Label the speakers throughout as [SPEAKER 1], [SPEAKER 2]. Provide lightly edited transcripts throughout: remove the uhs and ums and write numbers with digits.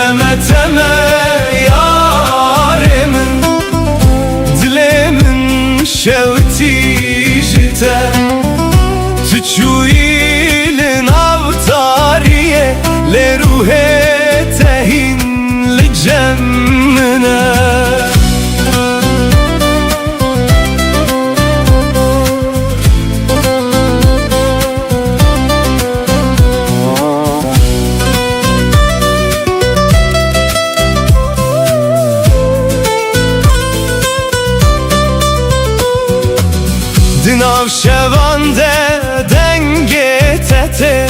[SPEAKER 1] Teme teme yarimin, dilemin şevti jite, Tüçüilin avtariye, le ruhe tehin li cemmine. Dinav şevande denge tete,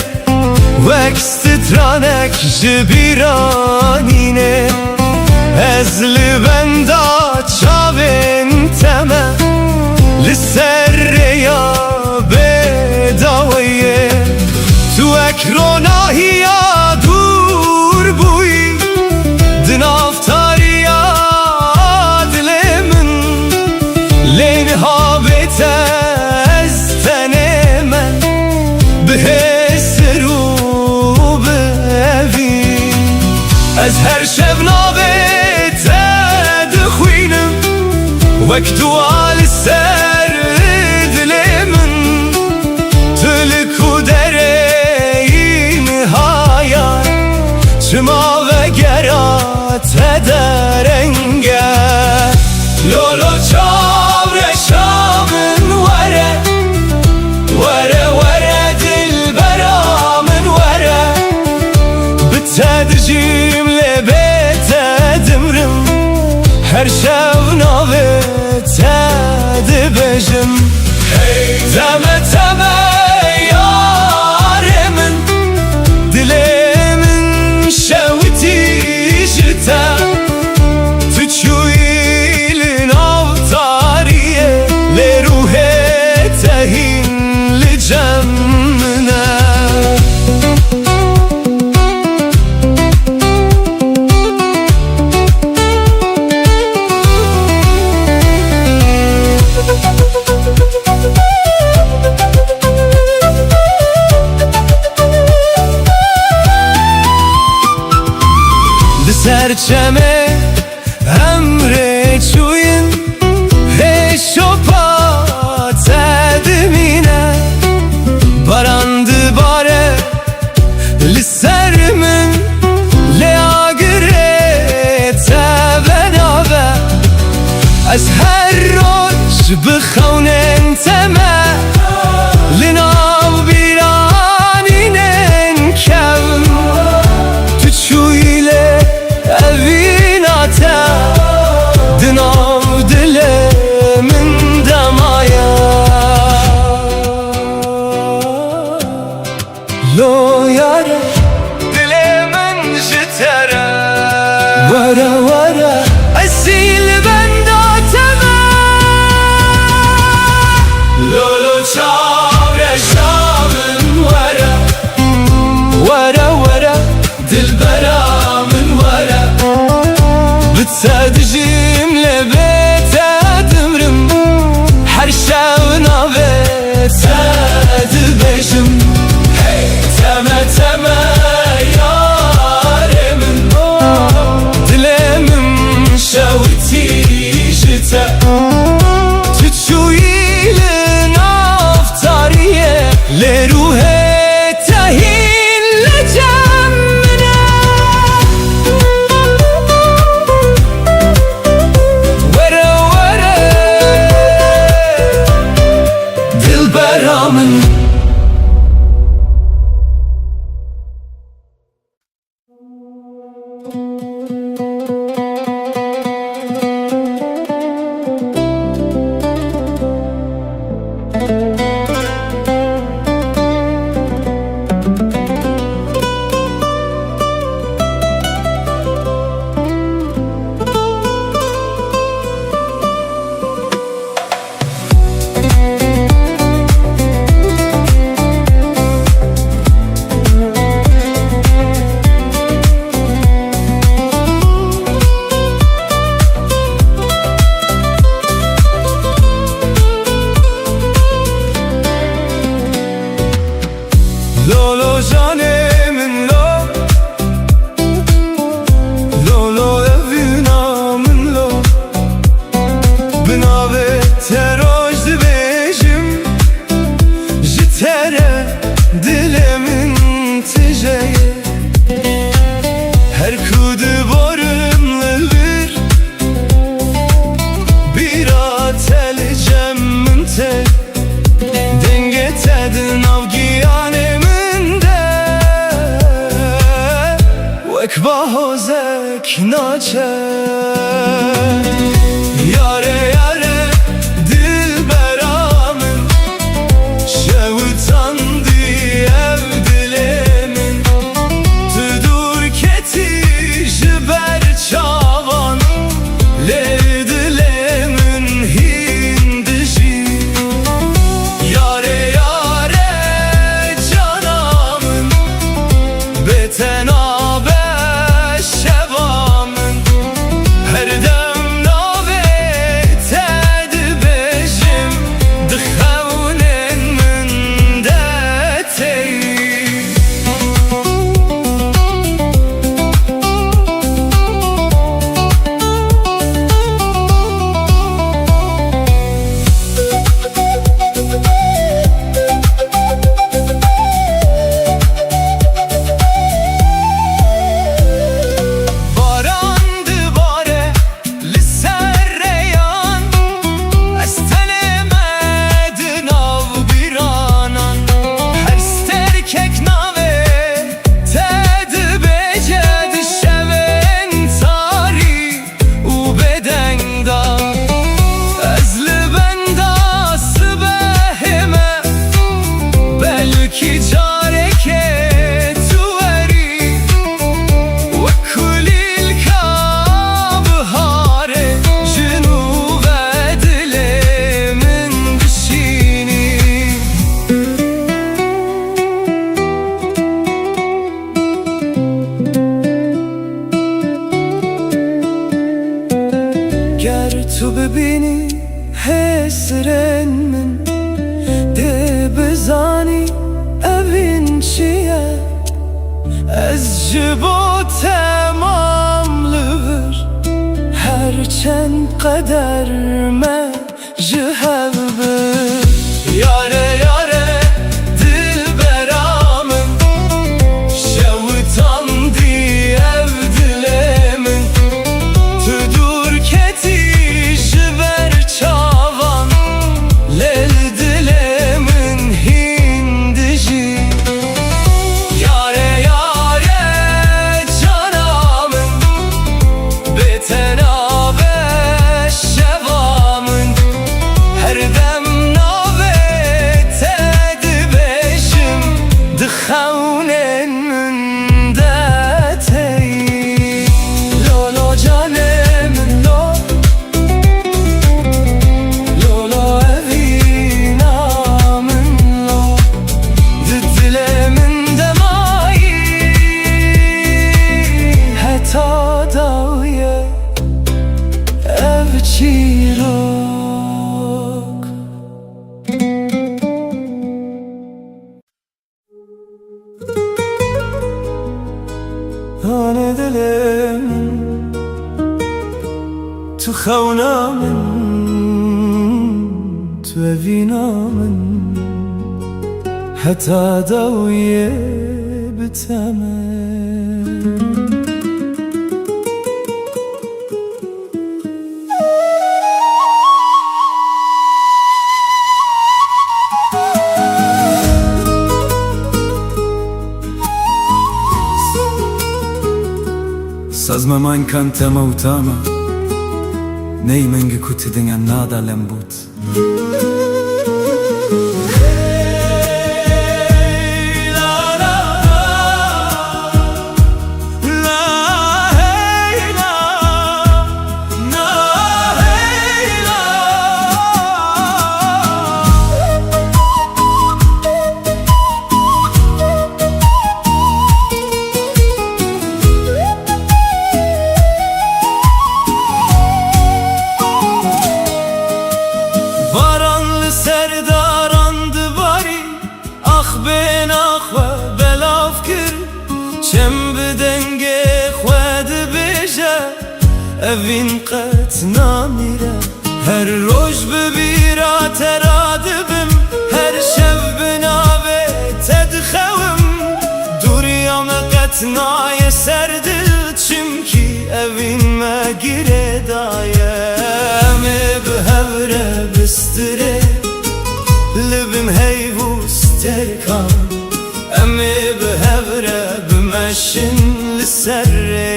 [SPEAKER 1] Vek stranek jibiranine, Ezli benda çavin teme, Li serreya bedaviye, Tu ekronahiya dur buyi, Dinav tariya dilemin, Leni habete Ez her şev navê te dixwînim, Wek dua li ser dilê min, Tu li ku dereyî nihayat, Çima vegera te derenge. Lolo çavreşa min were, Were were dilbera min were, Bi te dijîm her şev navê te dibêjim. Teme teme yarimin, dilemin şewtî jite, Tüçüilin avtariye, le ruhe tehin li cemmine. Serçeme emre çuyin, Heşopa tedimine, Barandı bare li serimin, Le agire te benave, Ez her roş bixewnen teme, Li nav biranînen kevm, Tüçüile evîna te, Dinav dilê min demaya. Lo yare dilê min ji te re, Were were esîl benda teme, Lolo çavreşa min were, Were were dilbera min were, Bi te dijîm lê bê te dimrim, Her şev navê te dibêjim. Teme teme yarimin, Dilemin şewtî jite, Tüçüilin avtariye, Le ruhe tehin li cemmine. Were were dilbera min. hozek naçe. Yare yare dilberamın, şevitandı ev dilemin. Tüdur keti jiber çavan, le dilemin hindişi. Yare yare canamın, beten abe şevamın. Her dem nave ted bejim, dıxevnen min detey. Barandı bare li serreyan, ez telemedin av biranan. Her sterkek nave ted beced şeven tari u bedenda. Ezli benda sıbehime, belki careke tuveri. Ve kulil kabhare, jinu ve dilemin dişini. Ger tu bibini hesren min, de bizani evin çiye. Ez ji bo temamlıvır, herçend qeder me ji hev bir. Yare yare dilberamın, şevitandı ev dilemin. Tüdur keti jiber çavan, lel dilemin hindişi. Yare yare canamın, beten abe şevamın. Her dem nave ted bejim, dıxevnen min detey. Lo lo canemin lo, lo lo evinamın lo. Dilemin demayi, heta daviye ev çirok. Hane dilemin, tu xewnamın, tu evinamın. Heta daviye bitemen. Sazma man kanta mautama, nei mengi kutidinga nada lembut. Varanlı serdarandı bari, ah ben ah ve belaf kir. Çem bedenge xwed beje, evin qet namire. Her roj bibira teradibim, her şev binave tedxevim. Duriyame qet naye serdil, çimki evin me gire daye. Emi bihevre bistire, libim heyvus terkan. Emi bihevre bimeşin li serre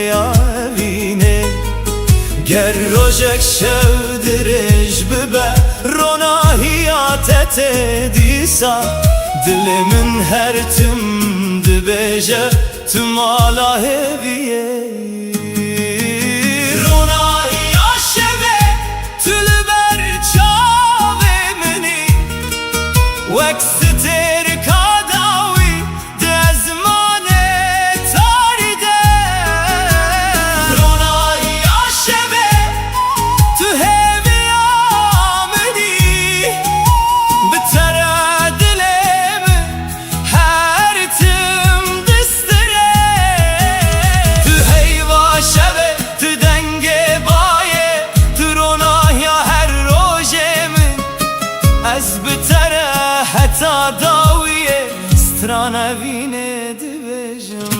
[SPEAKER 1] گر روژک شو درج ببه روناهیاتت دیسا دل من هر تم دبیجه تم آلا هویه روناهیا شوه تل بر چاوه منی وکستر کاداوی ده زمان تاریده روناهیا شوه تو همی آمدی بتره دلم هر تم دستره تو هیوا شوه تو دنگ بایه تو روناهیا هر روژه من از بتره حتی داویه سترانه وینه دبیجم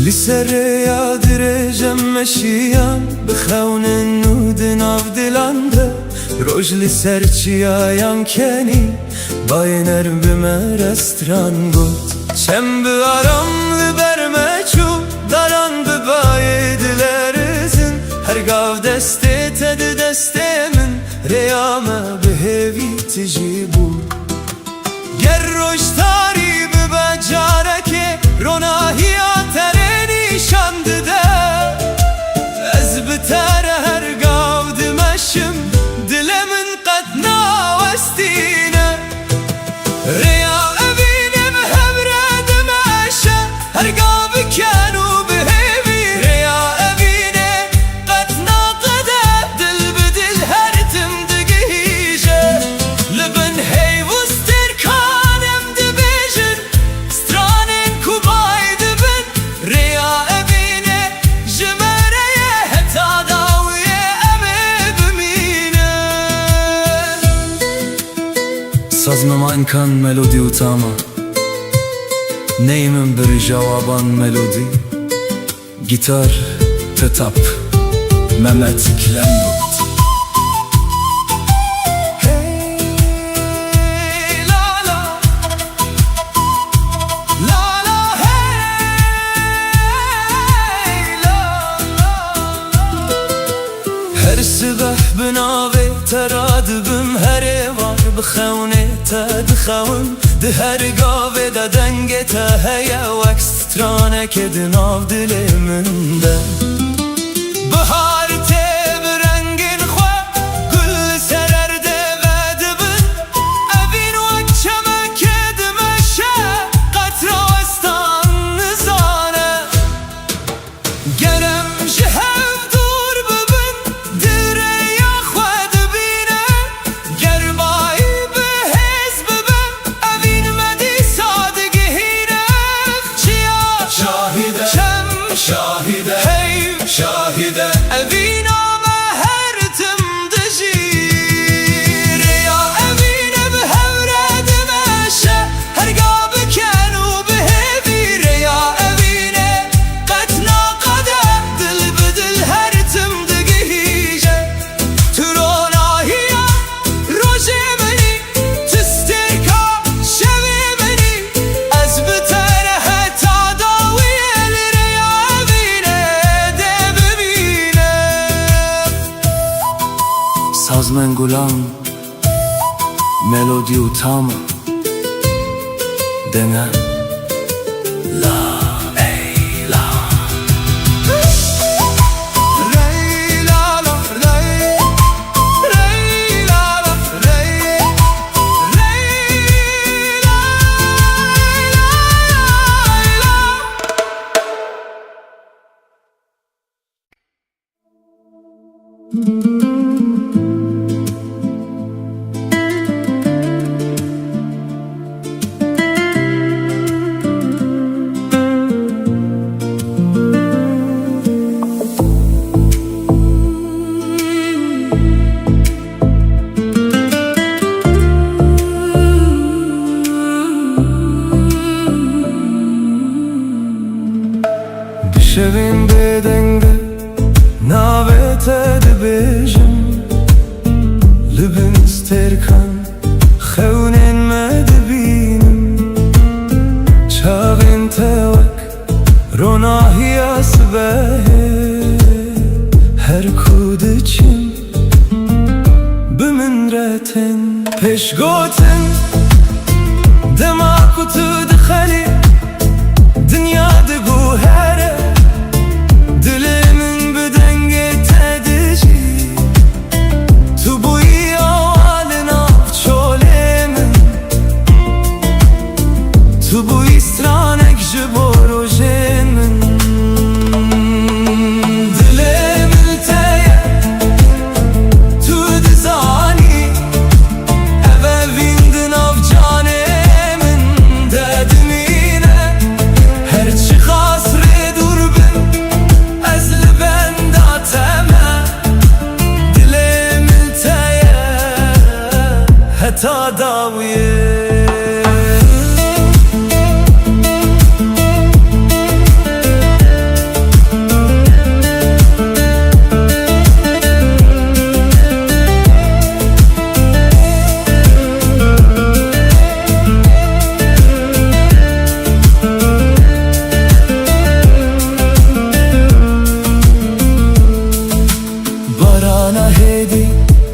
[SPEAKER 1] لسر یادرجم مشیان بخون نود ناف دلانده روج لسر چیایان کنی باینر بمه رستران گود چم بیارم لبرمه چو داران ببای دلرزن هر گاو دسته تد دسته من ریامه به هوی تجی بود گر روش تاری ببه جارکه روناهیا شانده ده از بتر هر گاو دمشم دلمن قد ناوستینه ریا اوینم همره دمشه هر گاو بکنو بهوی ریا اوینه قد ناقده دل بدل هر تم دگیجه لبن هیوستر کانم دبیجن سترانین کوبای دبن ریا Sazmama imkan melodi utama Neyimin bir cavaban melodi Gitar, tetap, Mehmet Klemlut Her sabah binavi teradibim her var بخونه تدخون ده هر گاوه ده دنگ تا هیا وکسترانه که دناو دل من ده بهار تب رنگین خواه گل سرر ده غدبن اوین وکچمه که دمشه قطراستان نزانه گرم جهو دور ببن دره یا خواه دبینه گربای شاهده هی شاهده اوینا ما هر تم دجی ریا اوینا به هورد مشه هر گاب کنو به هوی ریا اوینا قطنا قده دل بدل هر تم دگیجه تروناهیا روژه منی تسترکا شوی منی از بتره حتی Sazmen gulam melodi utam denen la ey la rey la la rey rey la la rey rey la Şevin bedenge navete de bejim Lübün sterkan xevnin medbinim Çağın tevak ronahiya sbehe Her kudiçim bümünretin Peşgotin dema kutu dkhali Dünyada bu here Dilimin bedenge tedici Tu bu iyi avalina çolemin Tu bu istranek jiborojemin Dilimin teye Tu dizani Eve vindin av canemin Dedim yine Her çıkas redurbin Ezli benda teme Dilimin teye Heta daviye Barana hedi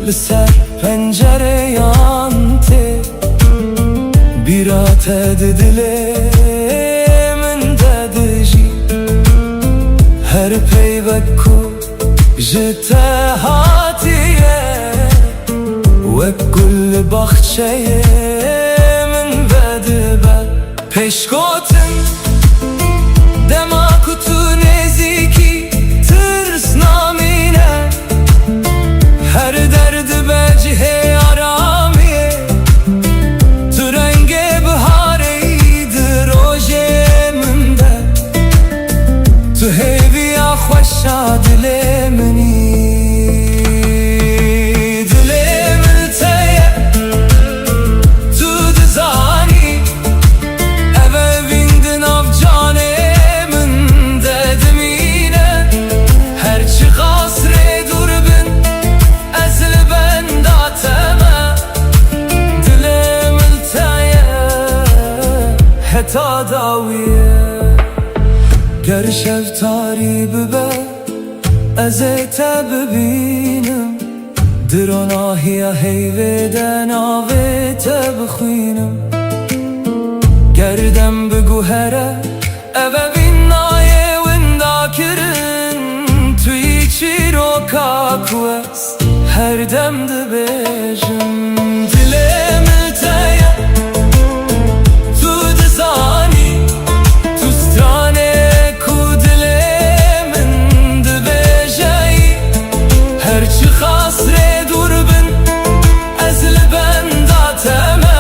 [SPEAKER 1] Liser pencere yante Birat edile min dedici Her peyvek ku jete hatiye Ve kul bahçeye min vedibel Peşkotin dema kutu neziki Tırs namine Her derdi becihe aramiye Tu renge bihareydi rojemimde Tu heviya xoşa dilemini Dilemin teye Tu dizani Eve vindin av canemin Dedim yine Her çıkas redurbin Ezli benda teme Dilimin teye Heta daviye Ger şeftari bibe Ezete bibînim Dironahiya heyveden avete bixwînim Gerdem biguhere Eve vinnaye winda kirin Tui çiroka kwest Her dem dibêjim Dilêmil teye Tu dizanî Tu strane ku dilêmin dibêjeyî Her çıkas redurbin Ezli benda teme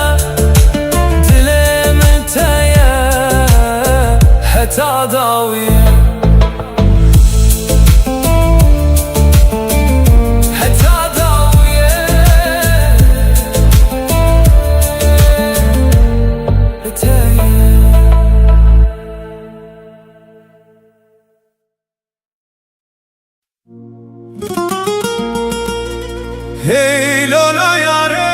[SPEAKER 1] Dilêmil teye Heta daviye Hey lola yare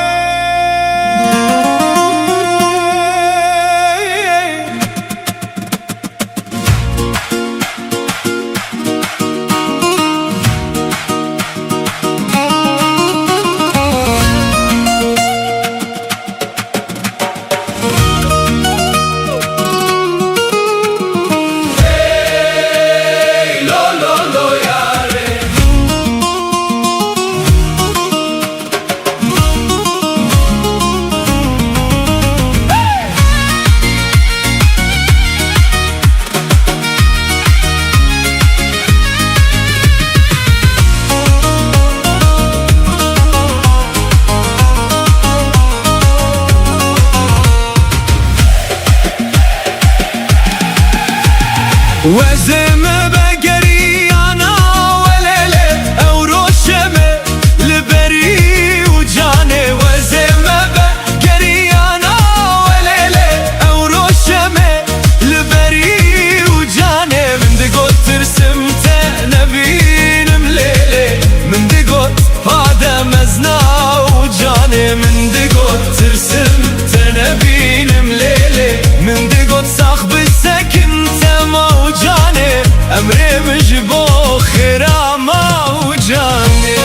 [SPEAKER 1] وزم بقري أنا وليلة أو روشمة لبري وجاني وزم بقري أنا وليلة أو روشمة لبري وجاني من دقوت ترسمت نبين مليلة من دقوت هذا مزنا وجاني من دقوت ترسمت نبين مليلة من دقوت صاحب السكن موجاني أمري مجبو خيرا موجاني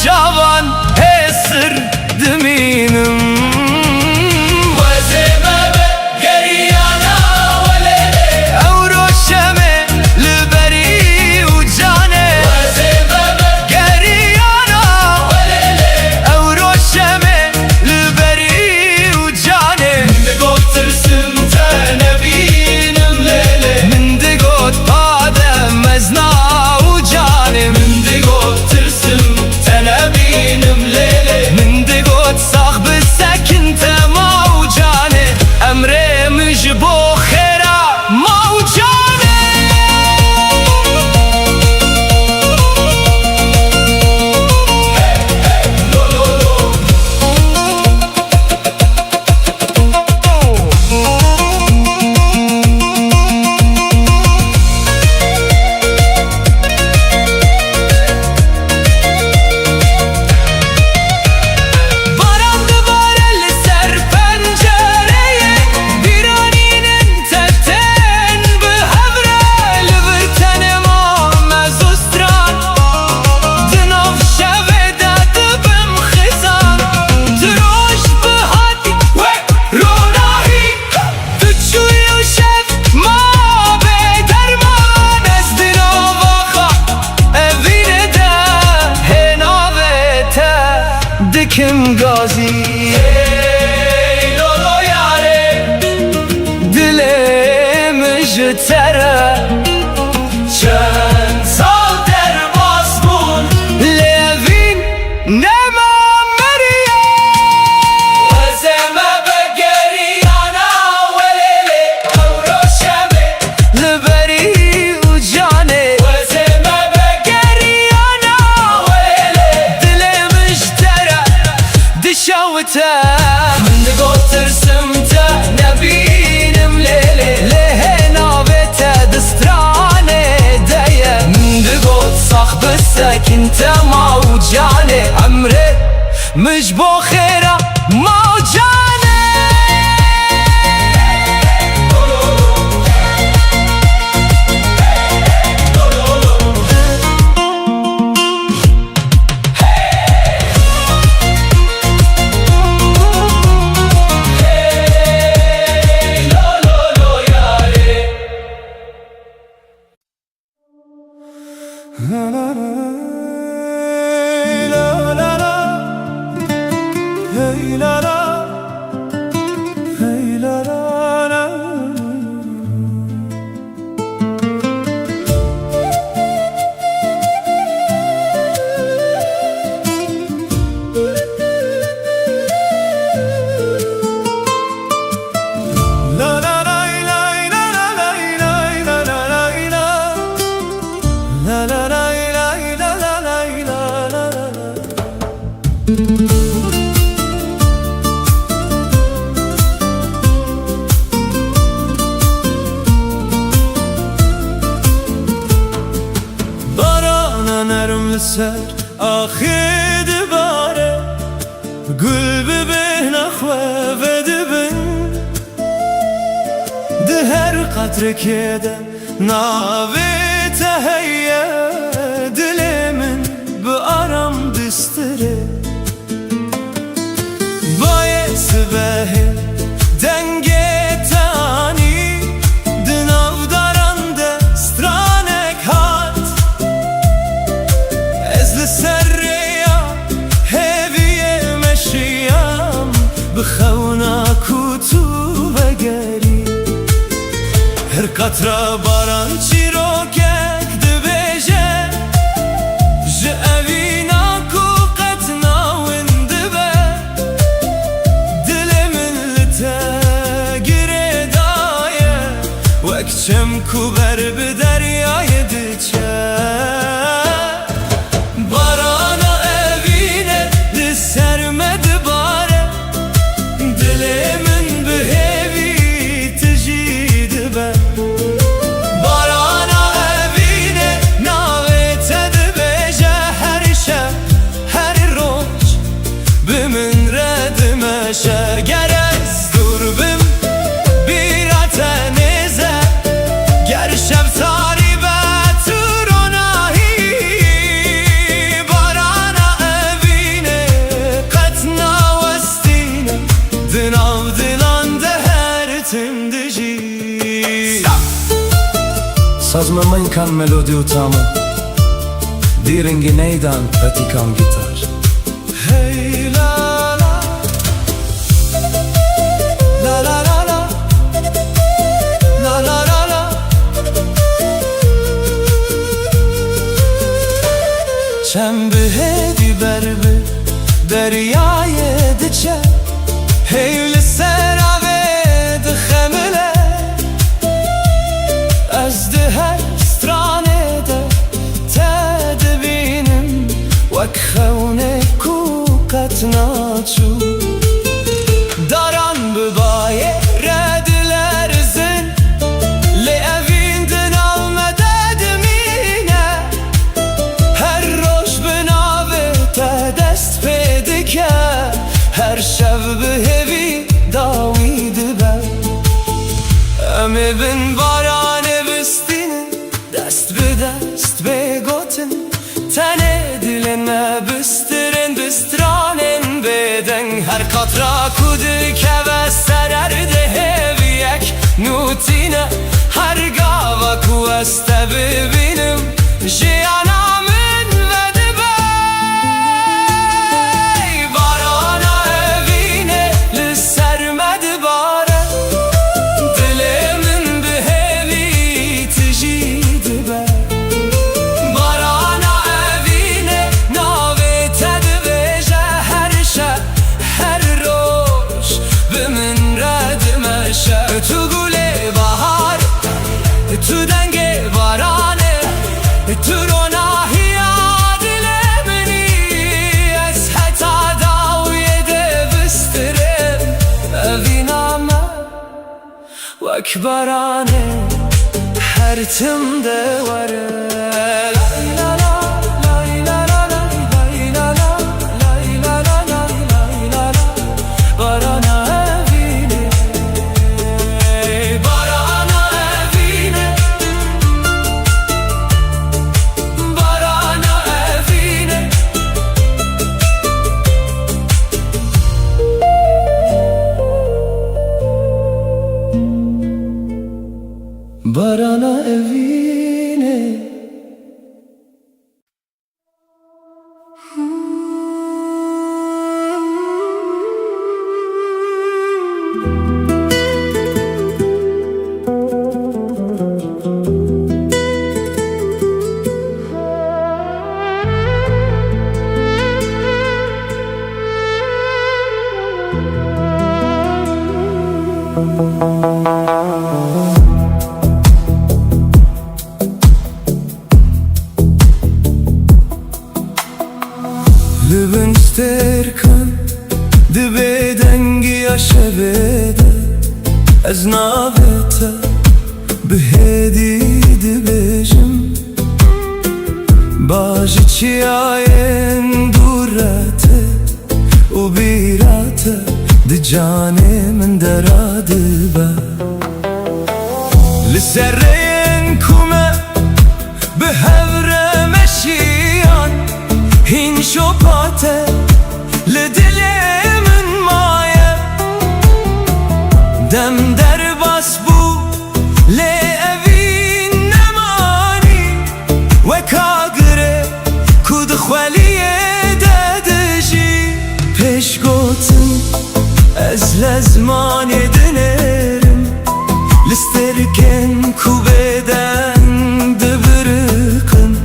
[SPEAKER 1] جوان هسر دمينم وزمة بقري أنا وليلة أو روشمة لبري وجاني وزمة بقري أنا وليلة أو روشمة لبري وجاني من دقوت ترسمت نبين مليلة من دقوت هذا مزنا وجاني من دقوت ترسمت نبين مليلة من دقوت صاحب السكن موجاني أمري مجبو خيرا موجاني دكم غازي ای لولو یاره دلم جتره چند سال در باسمون لوین نما مریه وزمه بقري أنا وليلة أو روشمه لبري وجاني وزمه بقري أنا وليلة دلم اشترى دشوته من دقوت ترسمته نبين مليلة لهنا بيته دستراني دايه من دقوت صاحب السكن موجاني عمري مجبو خيره موجاني لسر آخی دباره گل ببه نخواه و دبن ده هر قطره که ده ناوی تهیه دل من به آرام دستره باید سبه دنگ تانی دناو دارنده سترانک هات از لسریا هیوی مشیم بخونا کتو بگری هر قطره باران چی رو کک دبیجه جه اوینا کو قطنا ونده به دل من لتگره دایه وکچم کو بر به دریای دچه بارانا اوینه لسر مدباره دل من به هیوی تجید به بارانا اوینه ناوی تدبیجه هر شب هر روز به من ردمشه گر از دور بم بیرات نیزه گر شب تاری به تو روناهی بارانا اوینه قطنا وستینه دناو دلان ده هر تمدجی
[SPEAKER 2] Sazma من kan melodi utamam Diringi neydan pratikam gitar
[SPEAKER 1] Hey la la La la la la La la la la Çem bihedi berbi deryای دچه Hey لسرave دخمله از ده هر سترانه ده تدبینم وک خونه کو قطنا چو داران ببایه رد لرزن لی اوین دناو مدد مینه هر روش بناوه تا دست پیده که هر شب به هوی داویده بر امی بن بارانه بستینه دست به دست بگوتن تنه دلن ما بسترن بسترانن بدن هر قطرا کده که بسترر ده هویک نوتینه هر گاوا کو است ببینم جیانا من وده بای بارانا اوینه لسر مدباره دل من به هوی تجید بر بارانا اوینه ناوی تدبیجه هر شب هر روش به من ردمشه تو گل بهار تو دنگ بارانه تو روناهی دل منی از حتا داوی ده بسترم اوینامه وک بارانه هر تم ده وره لای لا لا لای لا لا لای لا لا لای لا لا لای لا لا بارانا اوینه بارانا اوینه بارانا اوینه بارانا اوینه Lübün sterkan dibe dengi yaşabede Ez navete bihedi dibejim
[SPEAKER 2] باجي چیاین دورته و بیراته دی جانه من دراده با لسرین کمه به هفره مشیان هین شپاته لدل من مایه دم در باس بو لأوین نمانی و کاغره کود خوالیه دادجی پیش گوتن از لزمان دنرم لسترکن کو بدن دبرقن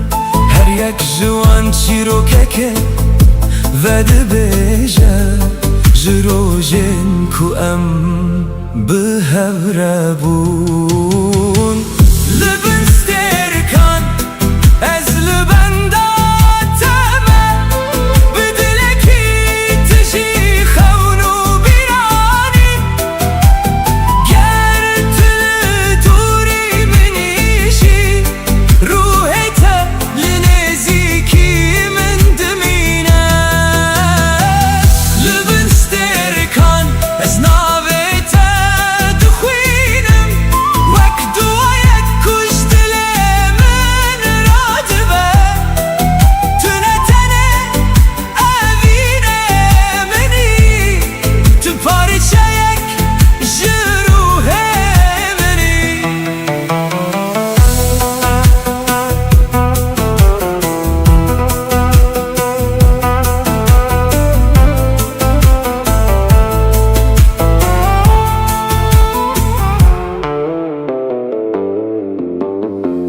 [SPEAKER 2] هر یک جوان چیروککه و دبیجه جروجن کو ام به هفره بون لبن سترکن از لبن داتمه بدلکی تجی خونو بیرانی گر تل دوری منیشی روحیت لنزیکی من دمینه لبن سترکن از ناویت دخوینم وک دوایت کش دل من رادبه تنتنه اوینه منی تو پارچه یک جروه منی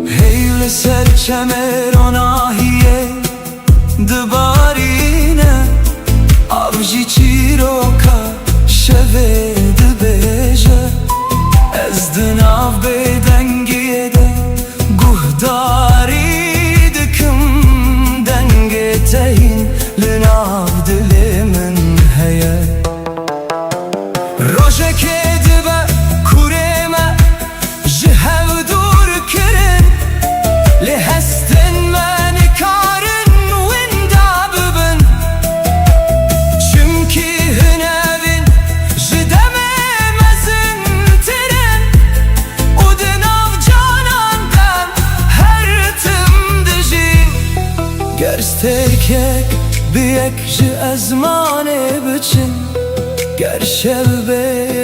[SPEAKER 2] هیل سر چمران آهیه دبارینه آبجی چیروکا شوه دبیجه از دناف بدنگیه ده گهداری دکم دنگه تهین لناف دل من هیه روشه که دبه کورمه جهو دور کرن لهستن من کارن وندا ببن چمکی هنوین جدمه مزن ترن و دناف جانان دم هر تم دجین گرسترکک بیک جه ازمانه بچن گر شب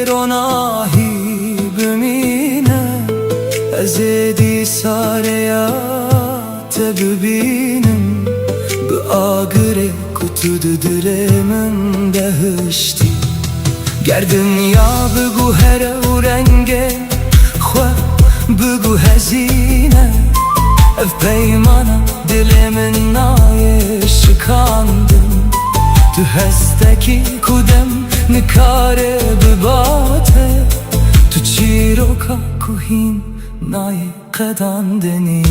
[SPEAKER 2] روناهی بمینه از دی ساریات ببینم به آگره کتود دل من دهشتی گر دنیا بگو هر و رنگه خواه بگو هزینه اف پیمانا دل من نای شکاندم تو هستکی کدم نکاره بباته تو چیروکا کوهین نای قداندنی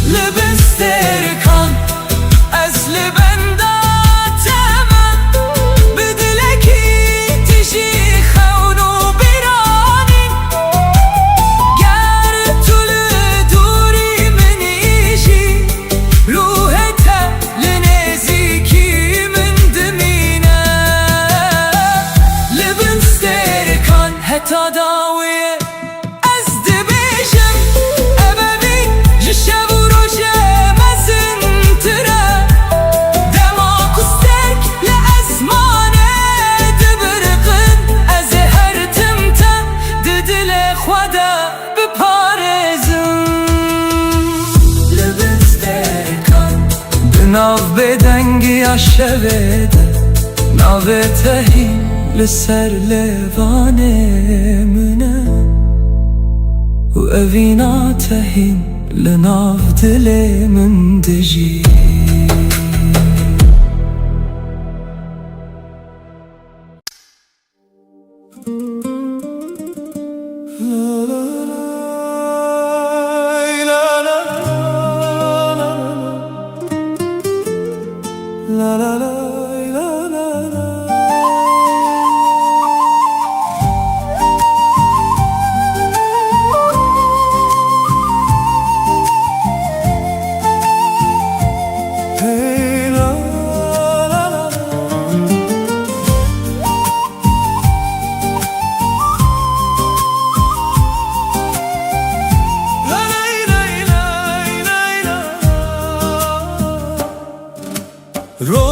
[SPEAKER 2] لبن سترکن از لبن داتمه بدلکی تجی خونو بیرانی گر طول دوری منیشی روحت لنزیکی من دمینه لبن سترکن حتی داویه از دبیجم ابوی جشب و روشه مزن تره دماغ و سترک لازمانه دبرقن از هر تمته ددل خدا بپارزم لبن سترکن بناو بدنگی عشوه ده ناو تهی لسر لوانه منه و اوینا تهین لناف دل من دجی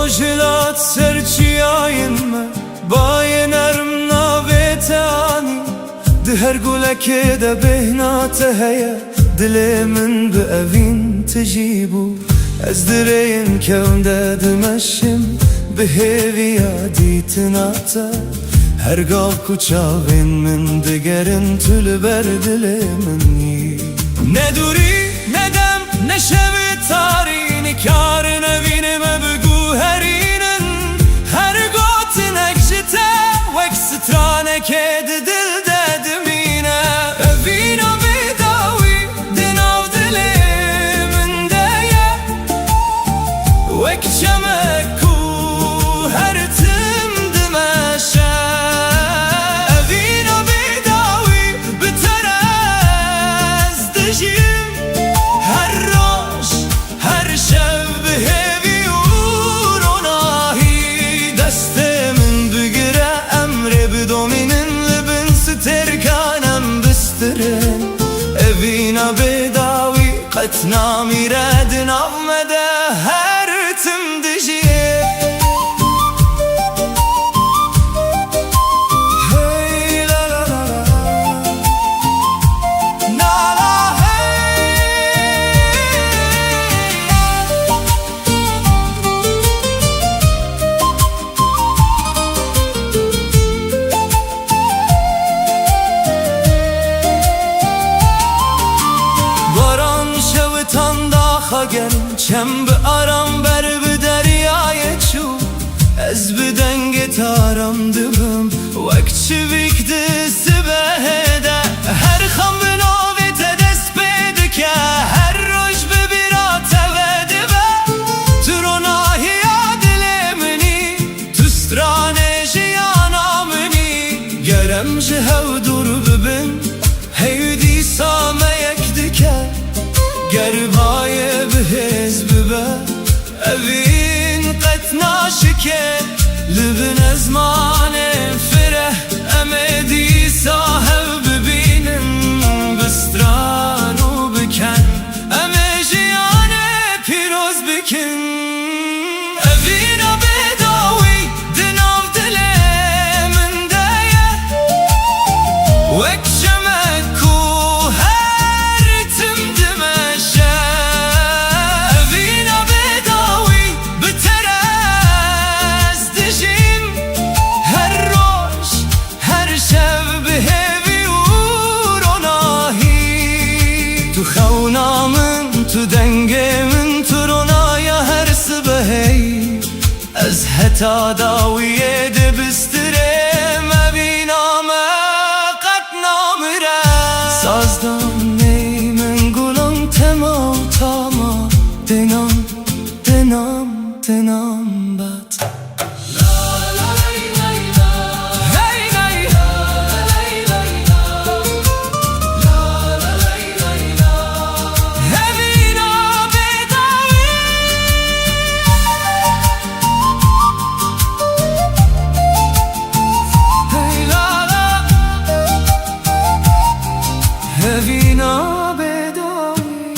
[SPEAKER 1] روجلات سرچیاین ما باین ارم ناویتانی ده هر گلک ده بهنات هیا دل من به اوین تجیبو از درین کون ده دمشم به هیویا دیتناتا هر گاه کچاوین من دگرن تل بر دل منی ندوری ندم نشوی تارین کار نوینم بگو هرینن هر گوت نکشته وک سترانه که دل دادمینه اوینا بیداوی دناو دل من دایه وک چمکو هر تم دمشه اوینا بیداوی بتر از دجیم هر روش هر شب هیوی و روناهی دست من بگیره امر بدومینن لبن سترکانم بسترن اوینا بیداوی قطنا میردن آمده هر تم دجیه چم به آرام بر به دریای چو از به دنگ تارم دبم وک چویک دست بهده هر خم به نوی تدست بیده که هر روش ببیرات وده به تروناهی دل منی تسترانه جیانا منی گرم جهو دور ببن هیدی سامه یک دکر گربای به حزب به اوین قطنا شکر لبن ازمان فره امدی صاحب ببینم بستران و بکن امه جیان پیروز بکن اوینا بداوی دناو دل من دایه وک شمکو هر تم دمشه اوینا بداوی بتر از دجیم هر روش هر شب هیوی و روناهی تو خونا من تو دنگ من تو رونایا هر سبهی از حتا داویه ده بستره مبینامه قد نامره سازدان نی من گلان تما تاما دنام دنام دنام بات اوینا بداوی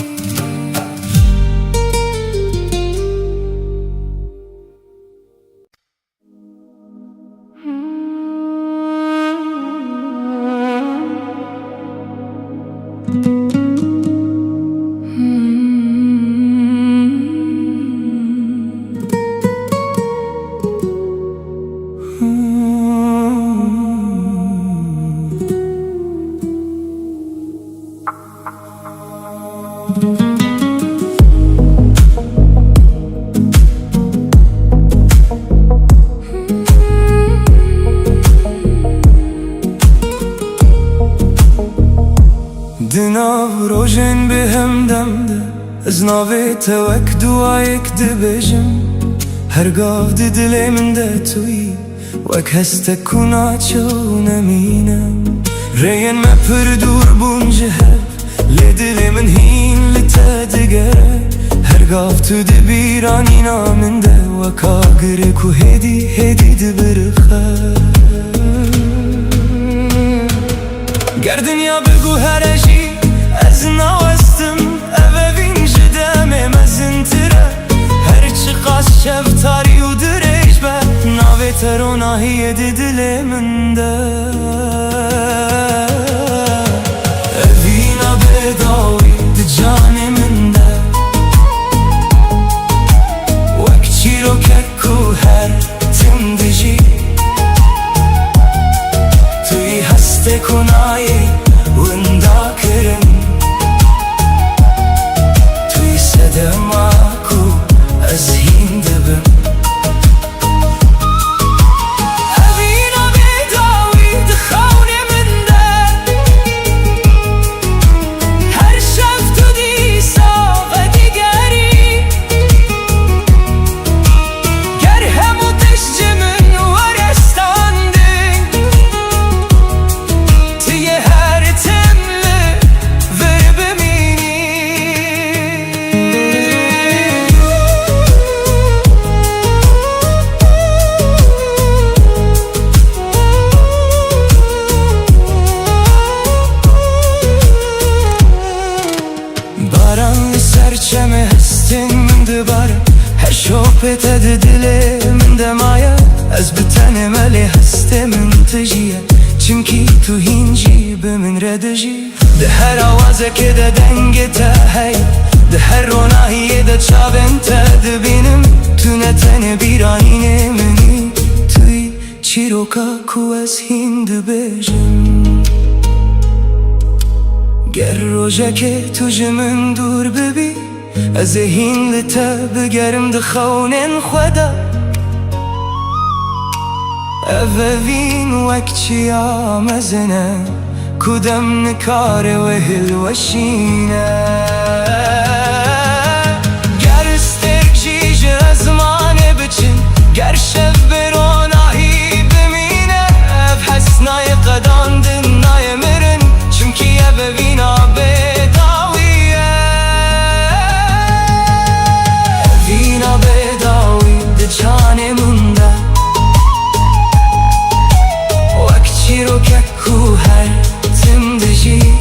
[SPEAKER 1] دناو روژن به هم دمده از ناوی توک دوایک دبجم هرگاه ده دل من ده توی وک هسته کنا چو نمینم رین ما پر دور بونجه لدل من هین لتا دگره هرگاه تو ده بیرانی نامن ده وکا گره کو هدی هدی ده برخه گردنیا بگو هرشی از ناوستم اوه وین جدم مزنتره هرچی قاس شفتاری و nahiye diliminde Evina bedawi di caniminde Wek çirokek ku her tim diji Tuy haste kunayi winda kirin Tuy sedema ku ez hin dibim Serçeme hestin min dibar Her şopet edi dilimin demaya Ez bitenim eli hestimin tijiye Çünkü tu hinci bimin rediji De her avaze ke de dengete hey De her ronahiye de çavente de benim Tu netene bir ayine mini Tuy çiroka ku ez hindi bejim گر روژه که تو جمن دور ببی از هین لته بگرم دخونن خدا اوین وقتی آمزنه کدام نکار و هل وشینه گر استرجیج ازمانه بچین گر شب بروناهی بمینه اف حسنای قدان دنای مرن چونکی اوینا بداویه اوینا بداوی ده جانمونده وقتی رو که کو هر تم دجی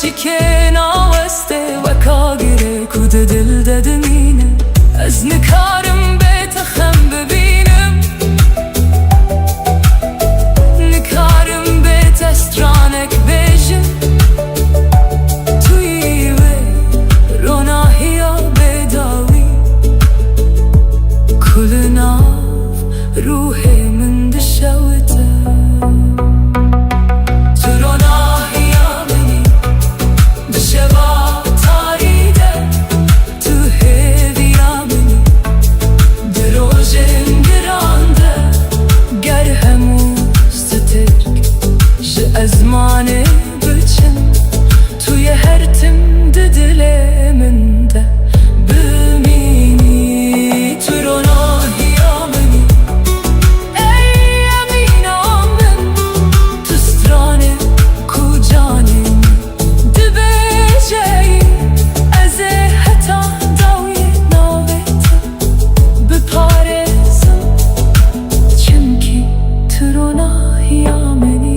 [SPEAKER 1] چیکه ناوسته و کاگیره کود دل ددمینه از نکارم به تخم ببینم نکارم به تسترانک بیجم توی و روناهی ها بداوی کل ناف روح من دشوته زمانه بچن توی هر تم دل من ده بمینی تو روناهی آمنی ای امینام من تو سترانه کجانی دبجایی از حتا داوی ناویت بپارزم چمکی تو روناهی آمنی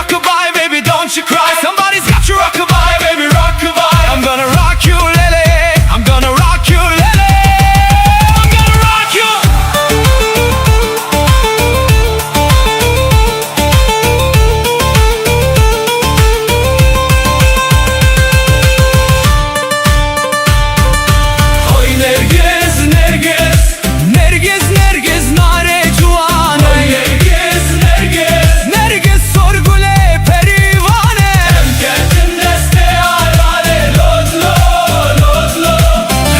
[SPEAKER 2] rockabye, baby, don't you cry. Somebody's got your rockabye, baby, rockabye. I'm gonna rock you, lele. I'm gonna rock you, lele. I'm gonna rock you. Oy Nergiz, Nergiz, Nergiz, Nergiz, nare cuvane. Oy Nergiz, Nergiz, Nergiz, sorgule perivane. Hem geldin deste arale, lodlo, lodlo.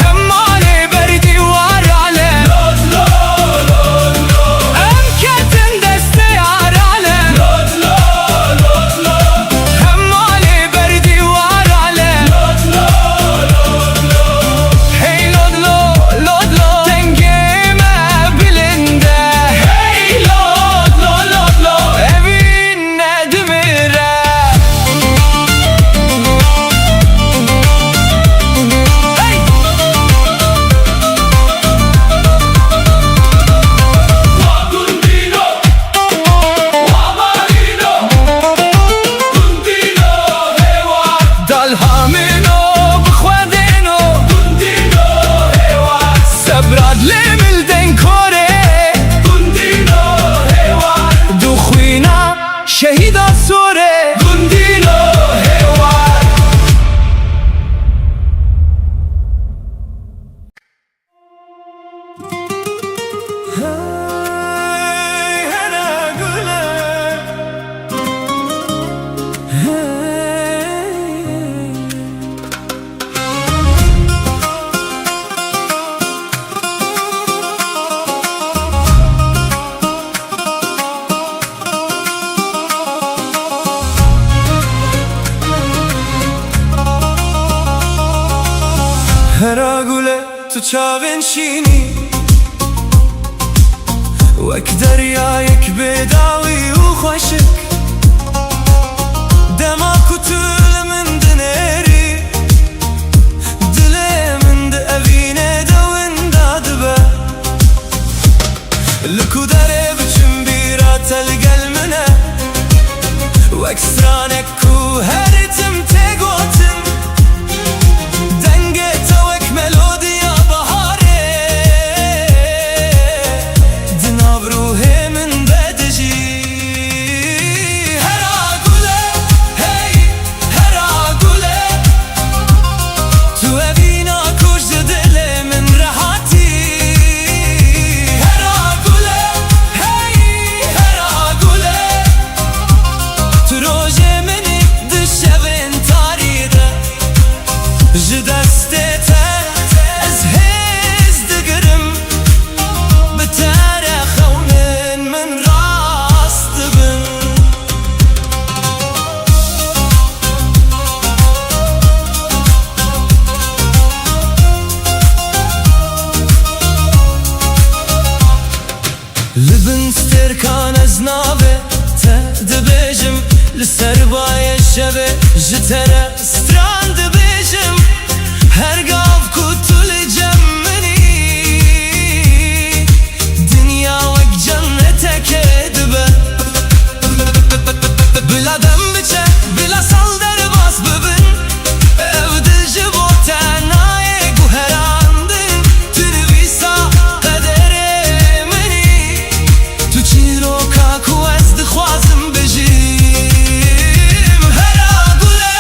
[SPEAKER 2] Hem male berdi varale, lodlo, lodlo. Hem geldin deste arale, lodlo, lodlo. Hem male berdi varale, lodlo, lodlo. Hey lodlo, lodlo, dengeme bilinde. Hey lodlo, lodlo, evine dümire. Hey! Wagundino, wamarino, gundino, hewa. Dalhamino, bkhwadino, gundino, hewa. Sabrad lemil den kore, gundino, hewa. Dukhwina, shehida sore, gundino, hewa. Hey, hera gule. Hey. هرا گوله تو چاوین شینی وک دریایک بداوی و خوشک دما کتول من دنری دل من د اوینه دوین دادبه لکو داره بچم بیرا تلگل منه وک سرانک کو هرتم تگوتم دنگه توک ملودیا بهاره دناو روح من بدجی هرا گله هی هرا گله تو اوینا کشت دل من راحتی هرا گله هی هرا گله تو روژ منی دشوین تاریده جدستت از هز دگرم بتاريخ من راست بن لبن ستركان از ناوه تدبجم لسربای شبه جتره ستران دبجم هرگاف کتول جمنی دنیا وک جنتک دبه بلا دم بچه بلا سال در باز ببن evde jibo tenayê guherandin tu nivîsa qederê minî tu çîroka ku ez dixwazim bijîm hera gule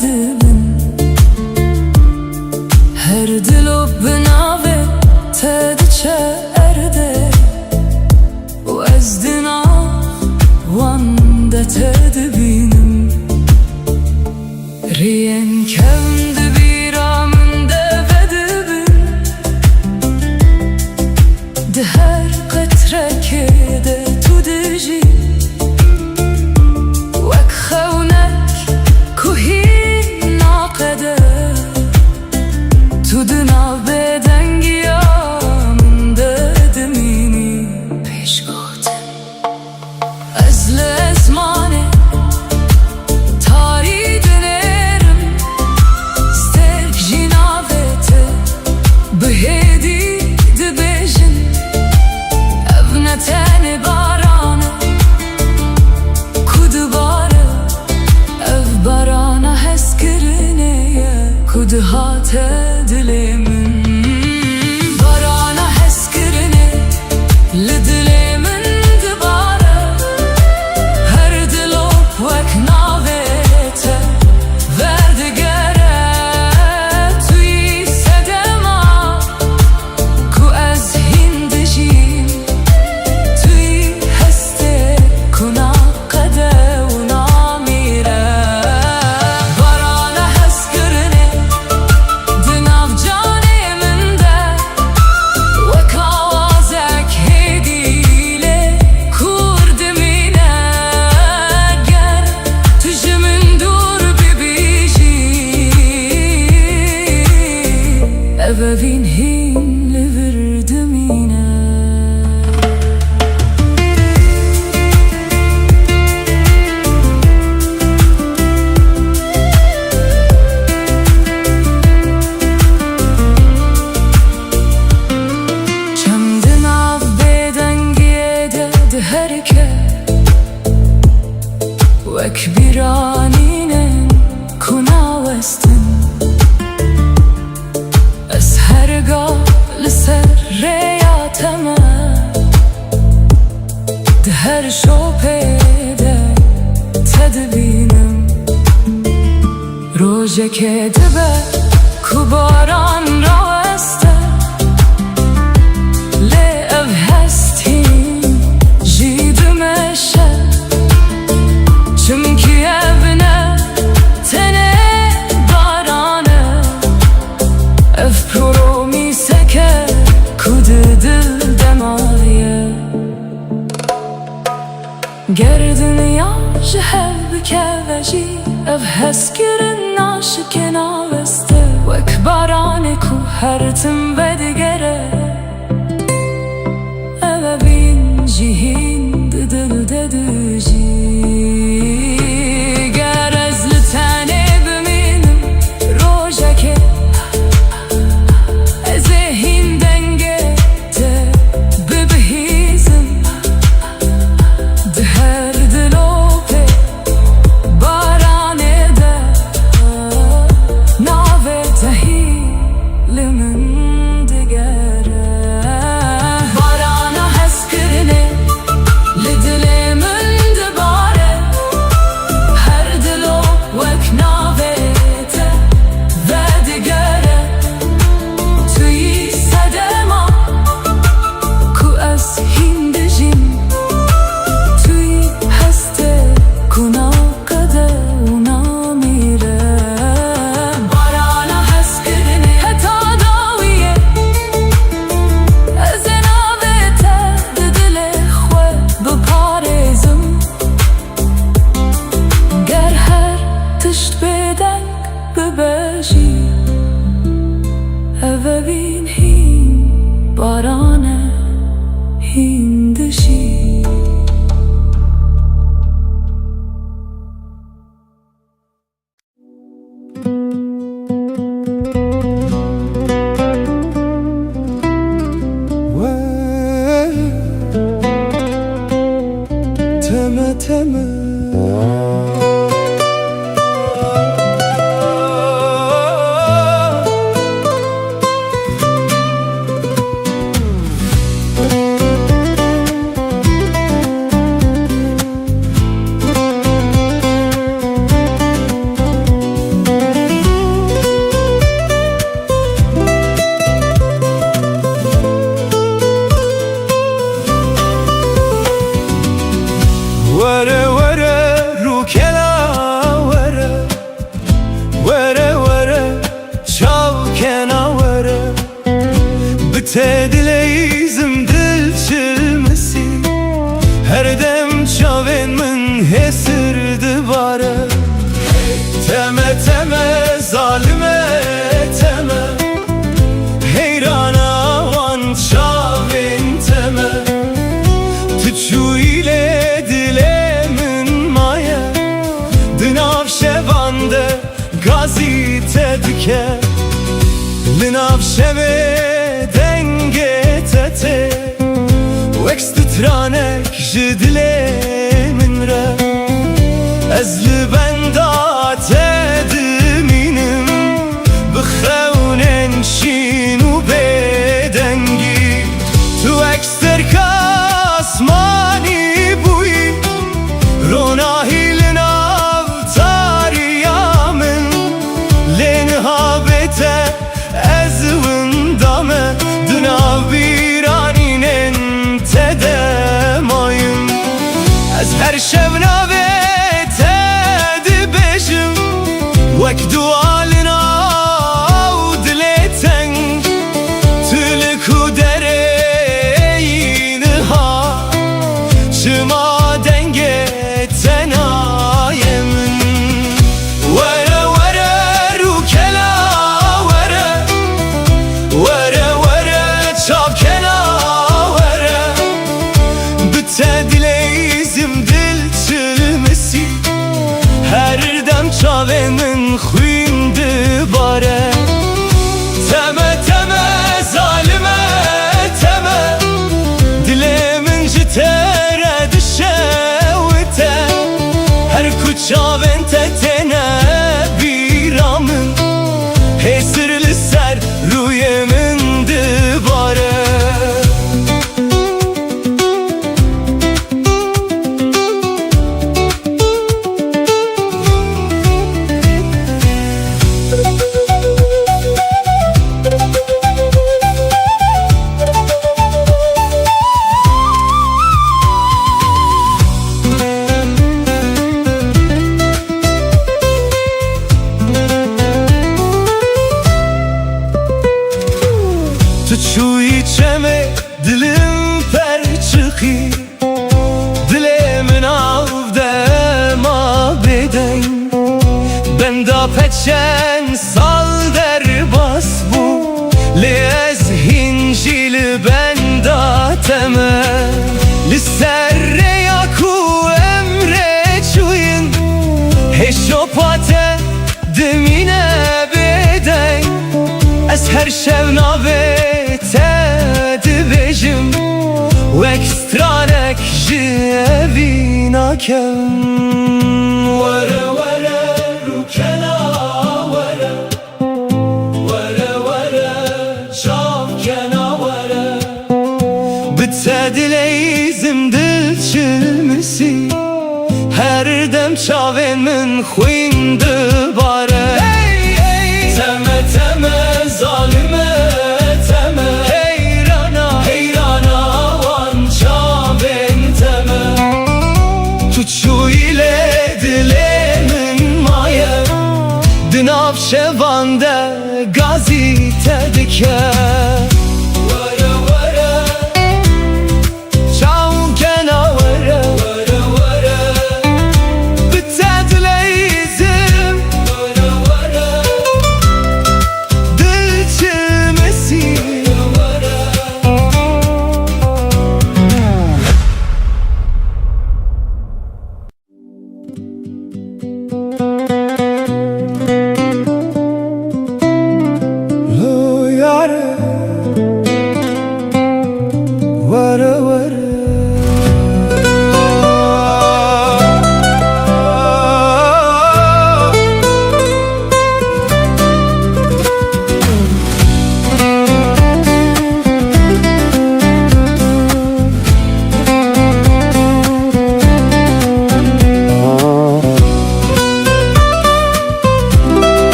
[SPEAKER 1] دبن هر دلو بناوه تدچه ارده و از دنا وانده تدبینم رین کند بیرامنده بدبن ده هر قطره که ده تو دجی وک خونک کوهی ناقده تو دنا بدنگی آمنده دمینی پیش گفتم از لزمانه تاری دنرم سترک جنابته بهدی دبیجن ابنتن بارانه کد باره اف بارانه حس کرنه کد هات دلمن بارانه حس کرنه لدلمن دباره هر دلو وک ناوته وردگره توی صدما کو از هندجیم توی هسته کنا قده و نامیره بارانه حس کرنه دناف جانه من ده وک آوازک هدیله کورد مینه گر تجه من دور ببیجی ابوین هین لوردمینه چند ناف بدنگیه ده هرکه وک بیرانینه کنا وستن از هرگاه لسر ریاتمه ده هر شوپه ده تدبینم روژه که دبه کو باران راوسته لی او هستیم جیدمشه چمکی ابنه تنه بارانه اف پرو می سکه کد دل دمایه گر دنیا جهل بکه وجی اف هست کرن ناشک ناوسته وک بارانه کو هر تم بدگره او بین جهین دل ددجی گر از لتنه بمینم روژه که ذهین دنگه ته ببهیزم ده هر دلو په بارانه ده ناوه تهی لمن دگره بارانه حس کرنه بتدليزم دل çilmesi her dem çaven min hesir dibare teme teme zalime teme heyrana van çaven teme tüçü ile dilemin maye dınav şevande gazite dike linav şeve denge tete وەکستراnek ji dilê min re ez li benda te dimînim bi xewnên şîn û bêdengî tu eksterka asmanî bûyî ronahî li nav tariya min lê niha bê te ez winda me di nav bîranînên te de mayim ez her şev navê te dibêjim wek dua li nav dilê teng tu li ku derê niha çima dengê te naye min were were rûkela were were were çavkela te dileyizim dil çilmesi her dem çavên min xwîn dibare teme teme zalime teme dilê min ji te re dişewite her ku çavên te têne bîra min hêsir li ser rûyê min dibare Tu çuy çeme dilim per çıxî dilê min av dema bêdeng benda peçen sal derbas bû lê ez hîn jî li benda teme li ser rêya ku emrê çûyîn hêşopa te dimîne bêdeng ez her şev navê te dibêjim wek stranek ji evî nakem were were rûkela were were were çavkena were bi te dileyizim dil çilmesi her dem çavên min xwîn dibare teme teme zalime teme heyrana heyrana van çavên teme tuçu ile dilê min maye di nav şevande gazîte dike were were çavkena were were were bi te dileyizim were were dil çilmesi lo yare were were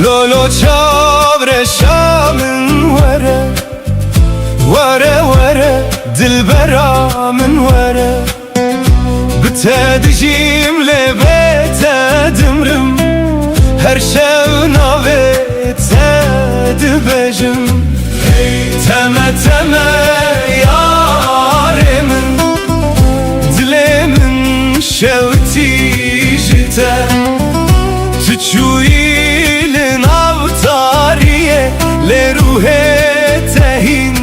[SPEAKER 1] Lolo çavre şamın vere Vere vere dilbera min vere Bi بتدجيم لبيت دمرم هر شو ناويت دبجم تمه تمه ياري من دلي من شوتي جتا تشوي لناوتاريه لروحي تهين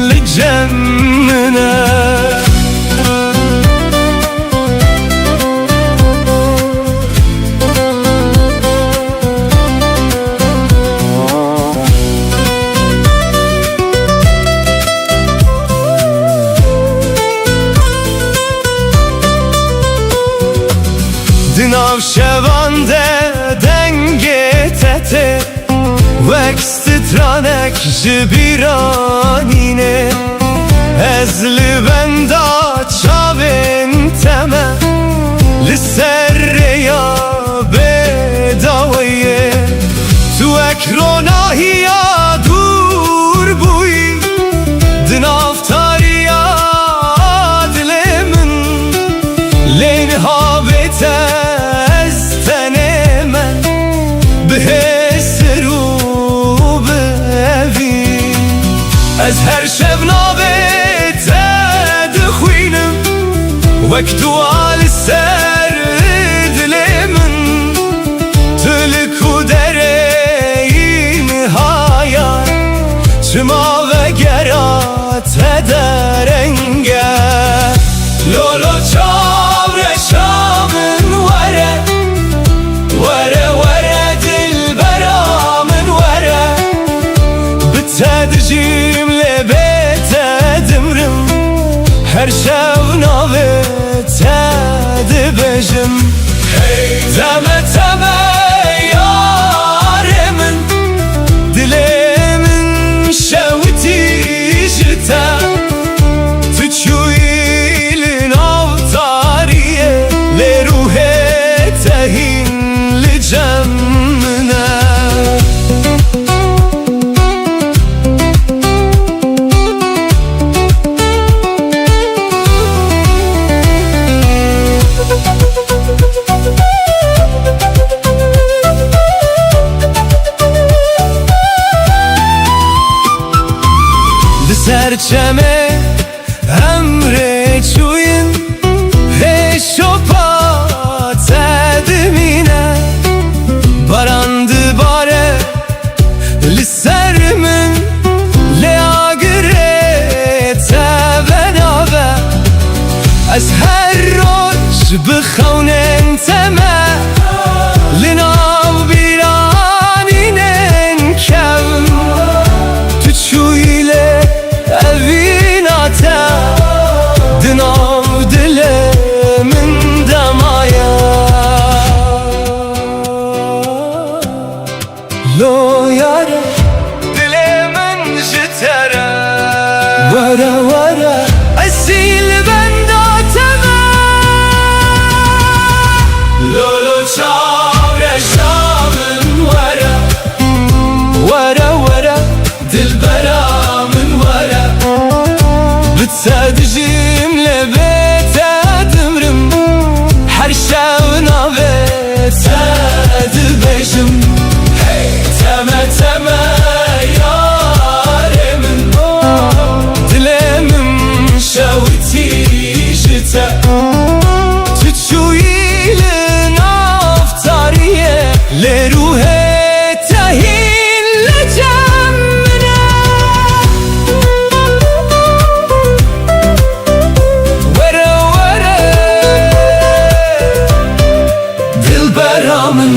[SPEAKER 1] لجمنا دناو شوانده دنگه تته وکست ترانک جبیرانینه از لبندا چاوین تمه لسر یا بداویه تو اکروناهی یا دور بوی دناو تاریا دلمن لینها بیته از هر شب نابت دخوینم وقت دوال سر دل من تلکو دره نهایت چما و گرات درنگه لولو چاور شامن وره وره وره دل برامن وره بتدجیم لبيت دمرم هر شو ناويت دبجم تمه تمه ياري من دلي من شوتي جتا تشوي لناوتاريه لروحي تهين لجمنا سرچمه امره چوین هشو پات دمینه باراند باره لسر من لیاگره تبنابه از هر روش بخونن تمه لناو بیرانینن کم تو چویله اویناتا دناو دل من دمایا لو یاره دل من جتره وره وره اصیل بنداتمه لولو چاوره شامن وره وره وره دل برامن وره بتدجيم لبيت دمرم هر شو ناويت دبجم تمه تمه ياري من دلي من شوتي جتا تشوي لنافتاريه لروحي تهين لجمنا وره وره دل برامن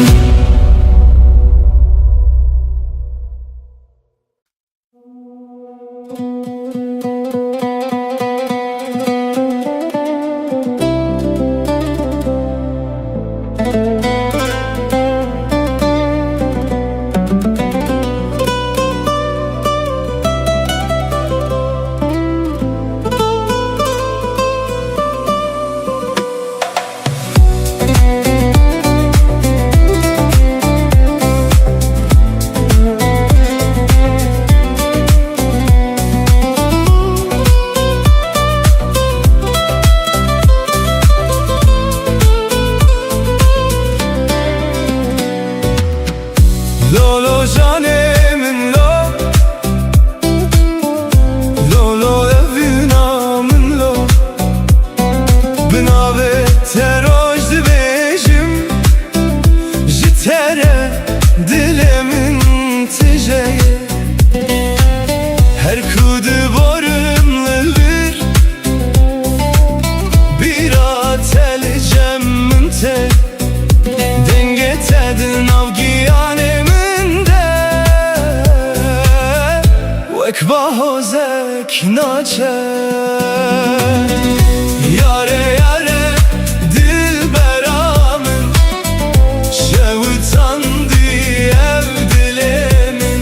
[SPEAKER 1] nave teroj dibêjim ji te re dilemin tijeye her ku diborim li wir bira telicem min te denge te navgiyanemin de wek bahozek naçe yare yare dilberamın şevitan diyev dilemin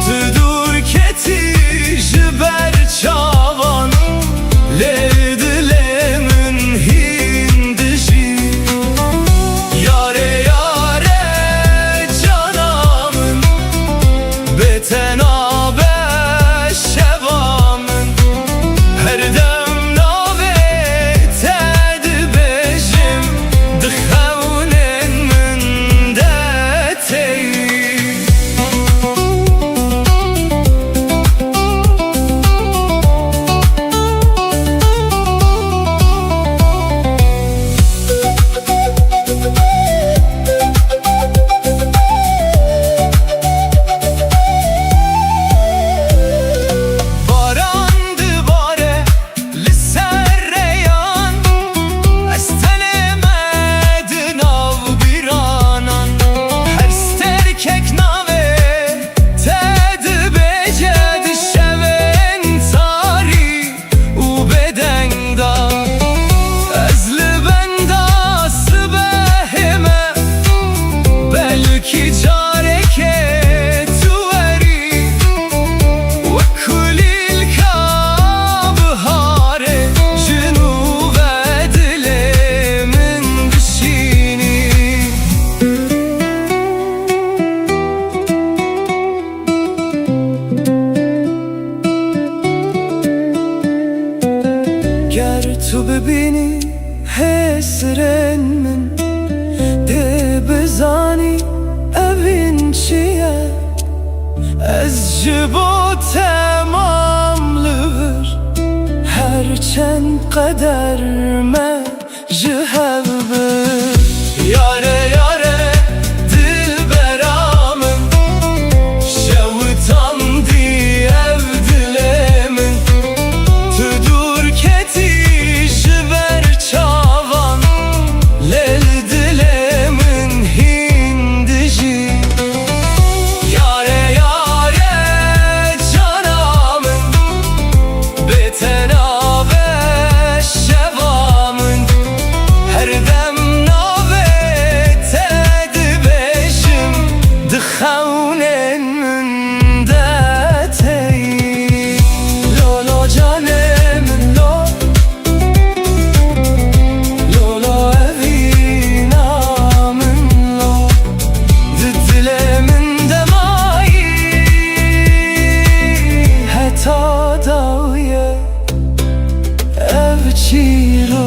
[SPEAKER 1] tüdur keti jiber çavan le dilemin hindişi yare yare canamın beten abe şevamın her dem nave ted bejim dixevnen min de tey Barandı bare li serreyan ez tenemedin av biranan her sterkek nave ted beced şeven tari u bedenda ezli benda sibehime belki careke tuveri ve kulil kabhare jinuve dilemin dişini ger tu bibini hesren min de bizani evin çiye ez ji bo temam li vir her çend qeder me ji hev bir yare yare dilberamın şevitan diyev dilemin tüdur keti jiber çavan lel dilemin hindişi yare yare canamın beten abe şevamın her dem nave ted bejim dixevnen min de tey lo lo canemin lo lo lo evinamın lo dilemin de mayi heta dawiye ev çirok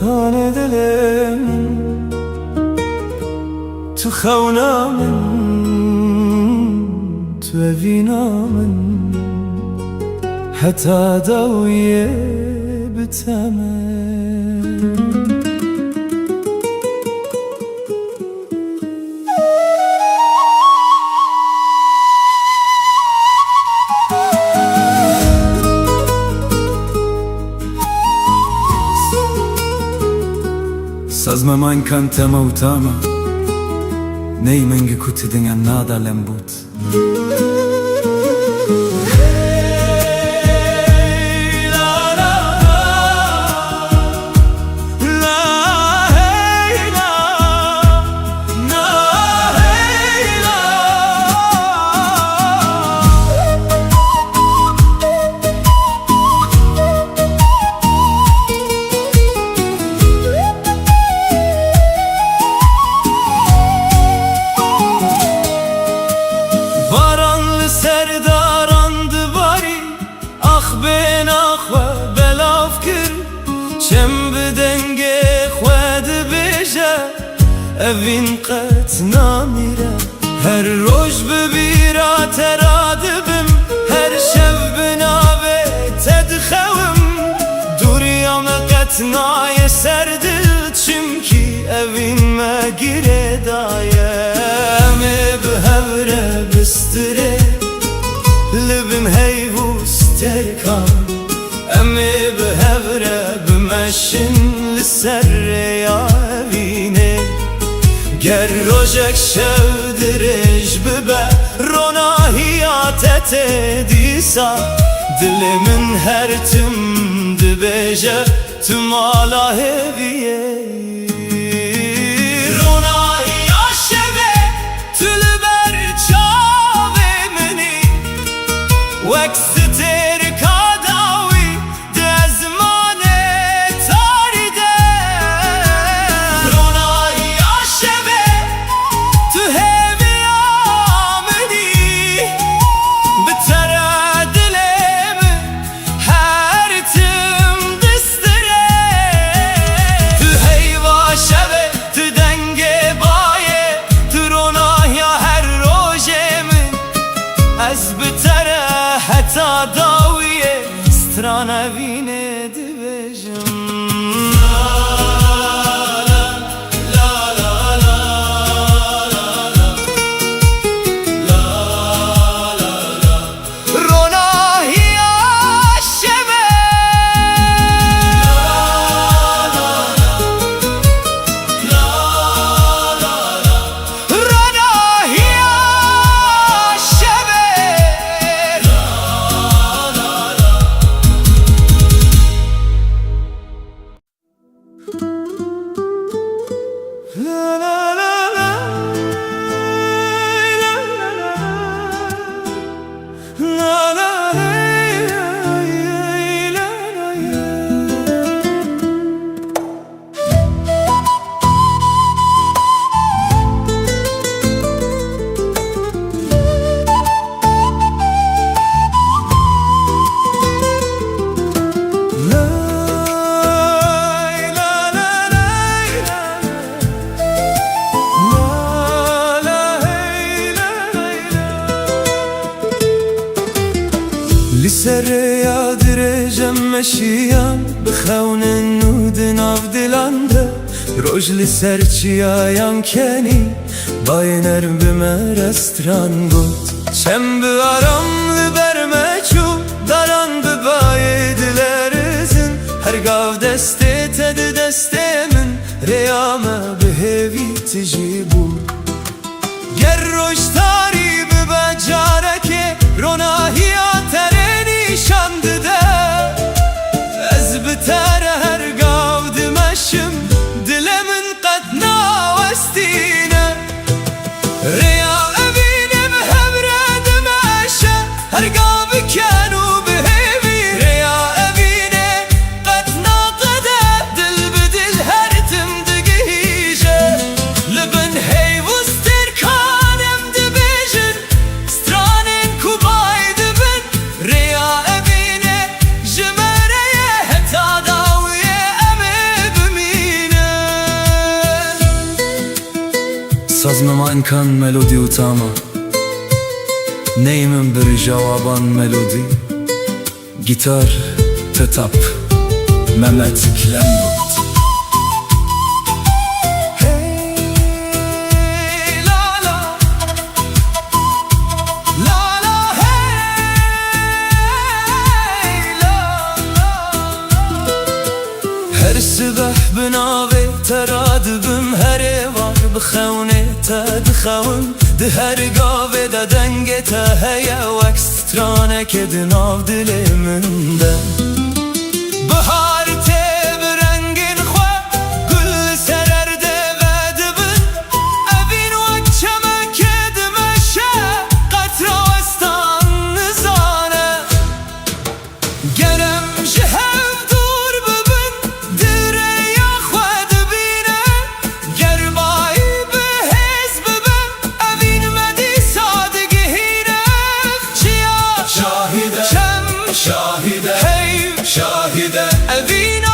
[SPEAKER 1] hane dilemin tu xewnamın tu evinamın heta dawiye biteme Sazma man kante mautama Nei mengi kuti dinga nada lembut evin qet namire Her roj bibira teradibim her şev binave tedxevim Duriyam qetnaye serdil çünkü evin me gire daye Emi bihevre bistire libim heyvus terkan Emi bihevre bimeşin lisserre ya evine Ger rojek şevdirej bibe ronahiyat etedisa Dilimin her tüm dibeje tüm ala heviye Ronahiya şeve tülber çave mini Vekster kadawi dezmane taride Ronahiya şeve tu hevi ameni Bitere dilemi her tim distire Tu heyva şeve tu denge baye Tu ronahiya her rojemin Ez bitere heta dawiye strana vine dibejim Ronahiya şeve Ronahiya şeve La la la la La la لسر يادرجم مشيان بخون النود نافدلانده روج لسر چیایم کنی باینر بمرستران گوت چم بیارم لبرمه چو داران ببای دلرزن هر گاو دسته تد دسته من ریامه بهوی تجیبو گر روش تاری ببجارکه روناهیا شانdı da Ez bitere her gavdimeşim Dilemin qatna vestine Riya evinim hevredmeşe Her gavi kanu bihevi Riya evine qatna qede Dil bidil her timdigije Libin heyvus terkanem dibijin Stranin kubay dibin Riya Sazmıma imkan melodi utama Neyimin bir cavaban melodi Gitar tetap Mehmet Klemgut Hey la la La la hey la la Her sabah binave teradibim her var بخونه تدخون ده هر گاوه ده دنگه تا هیا وکسترانه که دناو دل منده بهار ته برنگین خواه گل سررده ودبن اوین وکچمه که دمشه قطراستان نزانه گرم جهو دور ببن دره یا خواه دبینه گربای شاهده hey şahide evine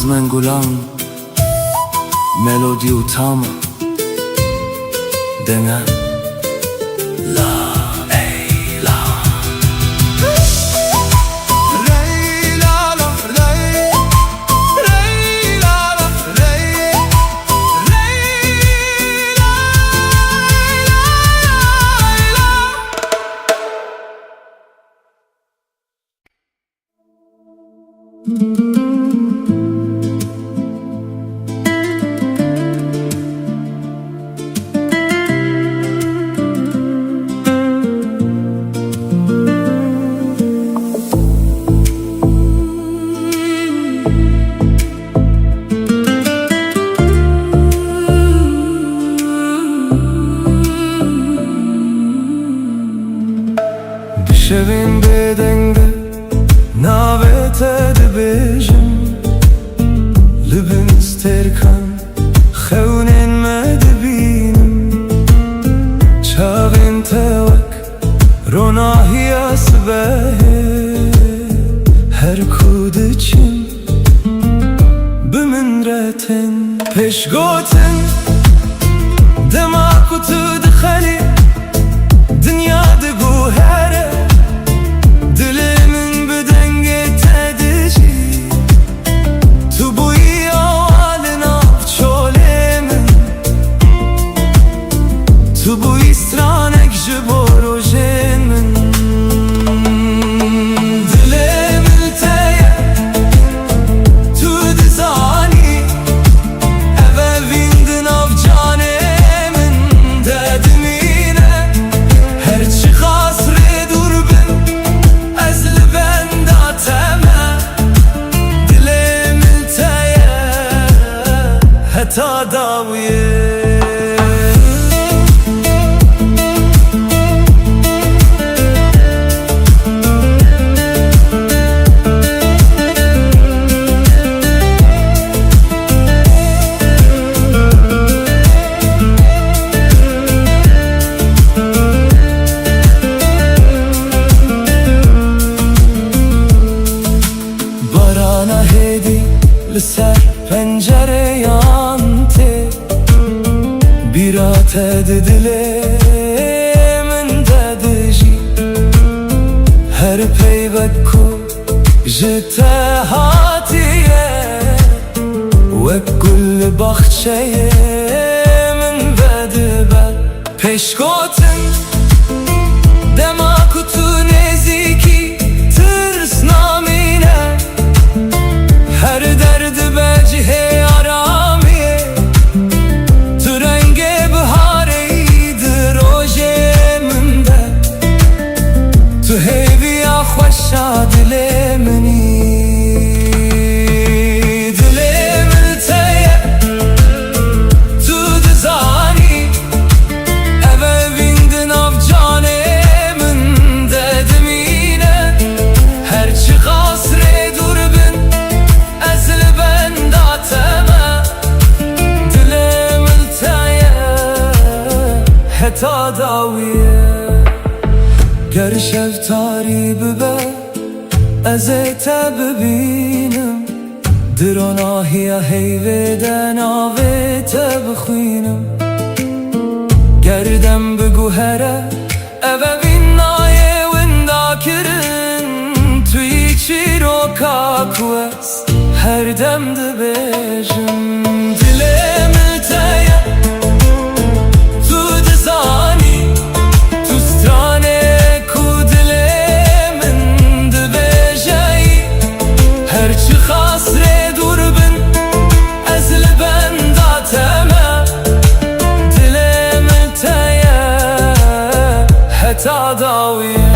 [SPEAKER 1] من گلان ملودی و تام دنه لا ای لا ری لا لا ری ری لا لا ری ری لا شویم بدنگه ناوته دبیجم لبن استرکن خونین مدبینم چاوین توک روناهی اسبه هر کود چین بمن رتن پیش گوتن دماغ تو دخلی دنیا دگو هره دلمن بدنگه تدجی تو بوی آوال ناف چوله من تو بوی سرانک جبارو جن من دلمن تیه تو دزانی اوه ویند ناف جانه من ددمینه هرچی خاص ری دور بن از لبن داتمه دلمن تیه حتی داویه barana hedi لسر پنجره یانته بیرات دل من ددجی هر پیوک کو جته هاتیه و کل باخچه من بدبل پیش گوتن دماغ تو نزیکی ترس نامینه هر درد به جهه آرامیه تو رنگ بهاری دروژه منده تو هیوی خوشا دل منی دل من تیه تو دزانی اوه ویند ناف جانه من ددمینه هرچی خاص ری دور بن از لبن داتمه دلمن تیه حتی داویه گر شفتاری ببه از تا ببینم دروناهی هیوه دناوه تا بخوینم گردم بگو هره اوه بین نایه وندا کرن توی چی رو کاکوست هر دم دبیجم دلمن تیه تو دزانی تو سترانه کو دلمن دبیجی هرچی خاص ری دور بن از لبن داتمه دلمن تیه حتی داویه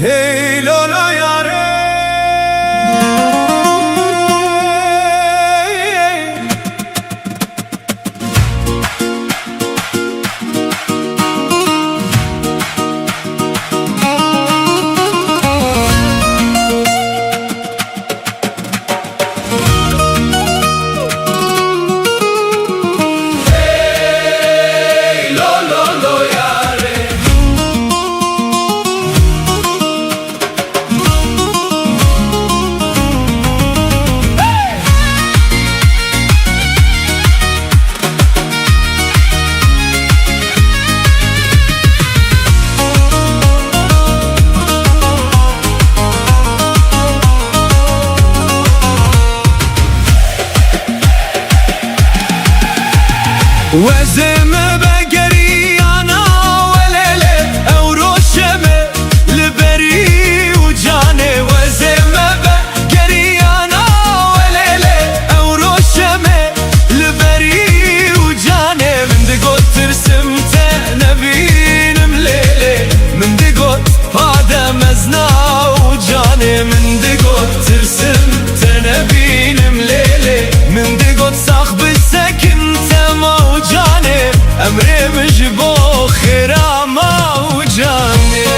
[SPEAKER 1] Hey lola yare وزم بقريانا وليلة أو روشمة لبري وجاني وزم بقريانا وليلة أو روشمة لبري وجاني من دقوت ترسمت نبين مليلة من دقوت هذا مزنا وجاني من دقوت ترسمت نبين مليلة من دقوت صاحب السكن موجاني أمري مجبو خيرا موجاني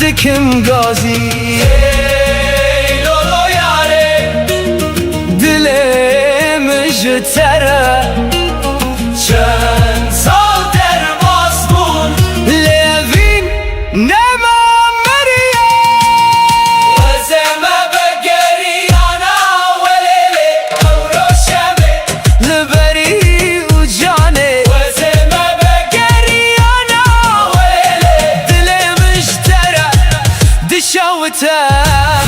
[SPEAKER 2] دکم گازی ای لولو یاره دلم جتره چند سال در باسمون لوین نما مریه وزمه بگریانا ولیلی او روشمه لبری و جانه وزمه بگریانا ولیلی دلم اشتره دشوته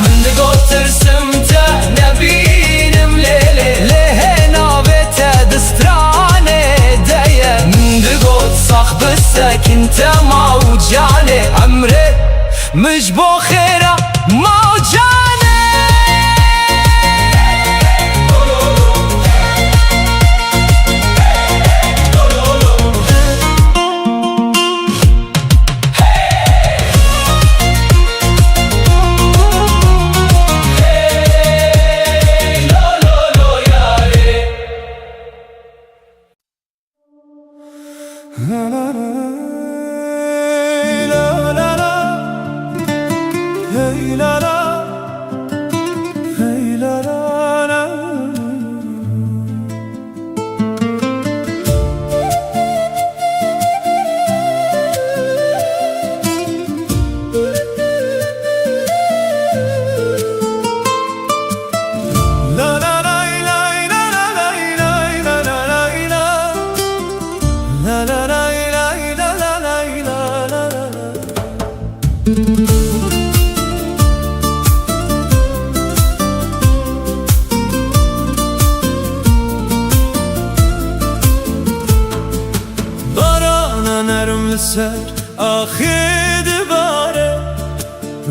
[SPEAKER 2] من دقوت ترسمته نبینم لیلی له نابته دسترانه ديه من دقوت صاحب السكن موجاني عمري مش بخيره موجاني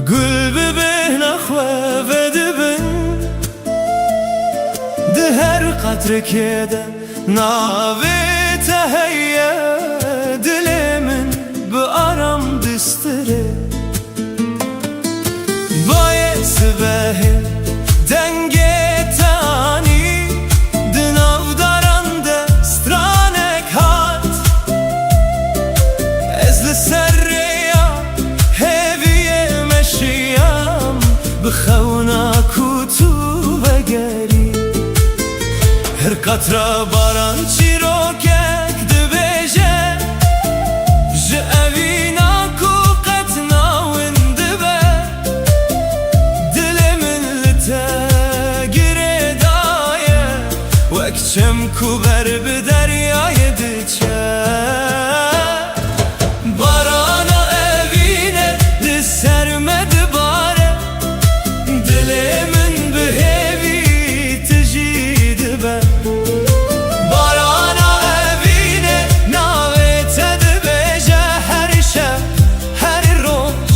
[SPEAKER 1] gül bibih naxwe vedibin di her qatrekê de navê te heye dilê min bi aram distirê bayê sibehê dengê te anî di navdaran de stranek hat ez li ser rêya hêviyê meşiyam bi xewna ku tu vegerî her qatra baran çîrokek dibêje ji evîna ku qet nawin dibe dilê min li te girêdaye wek çem ku ber bi deryayê diçe barana evîne li ser me dibare dilê min bi hêvî tu jî dibe barana evîne navê te dibêje her şev her roj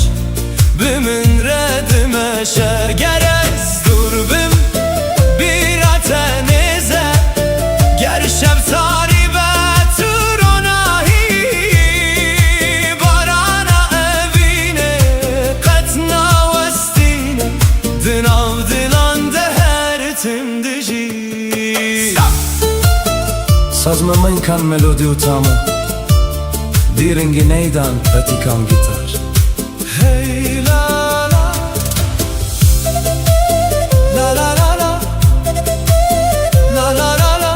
[SPEAKER 1] bi min re dimeşe ger ez dûr bim bîra te nêze ger şev tarî be tu ronahî barana evîne qet nawestîne di nav dilan de her tim dijî Sazma min kan melodî û tama dîringî neydan petîkan gitar Hey la la la la la la la la la la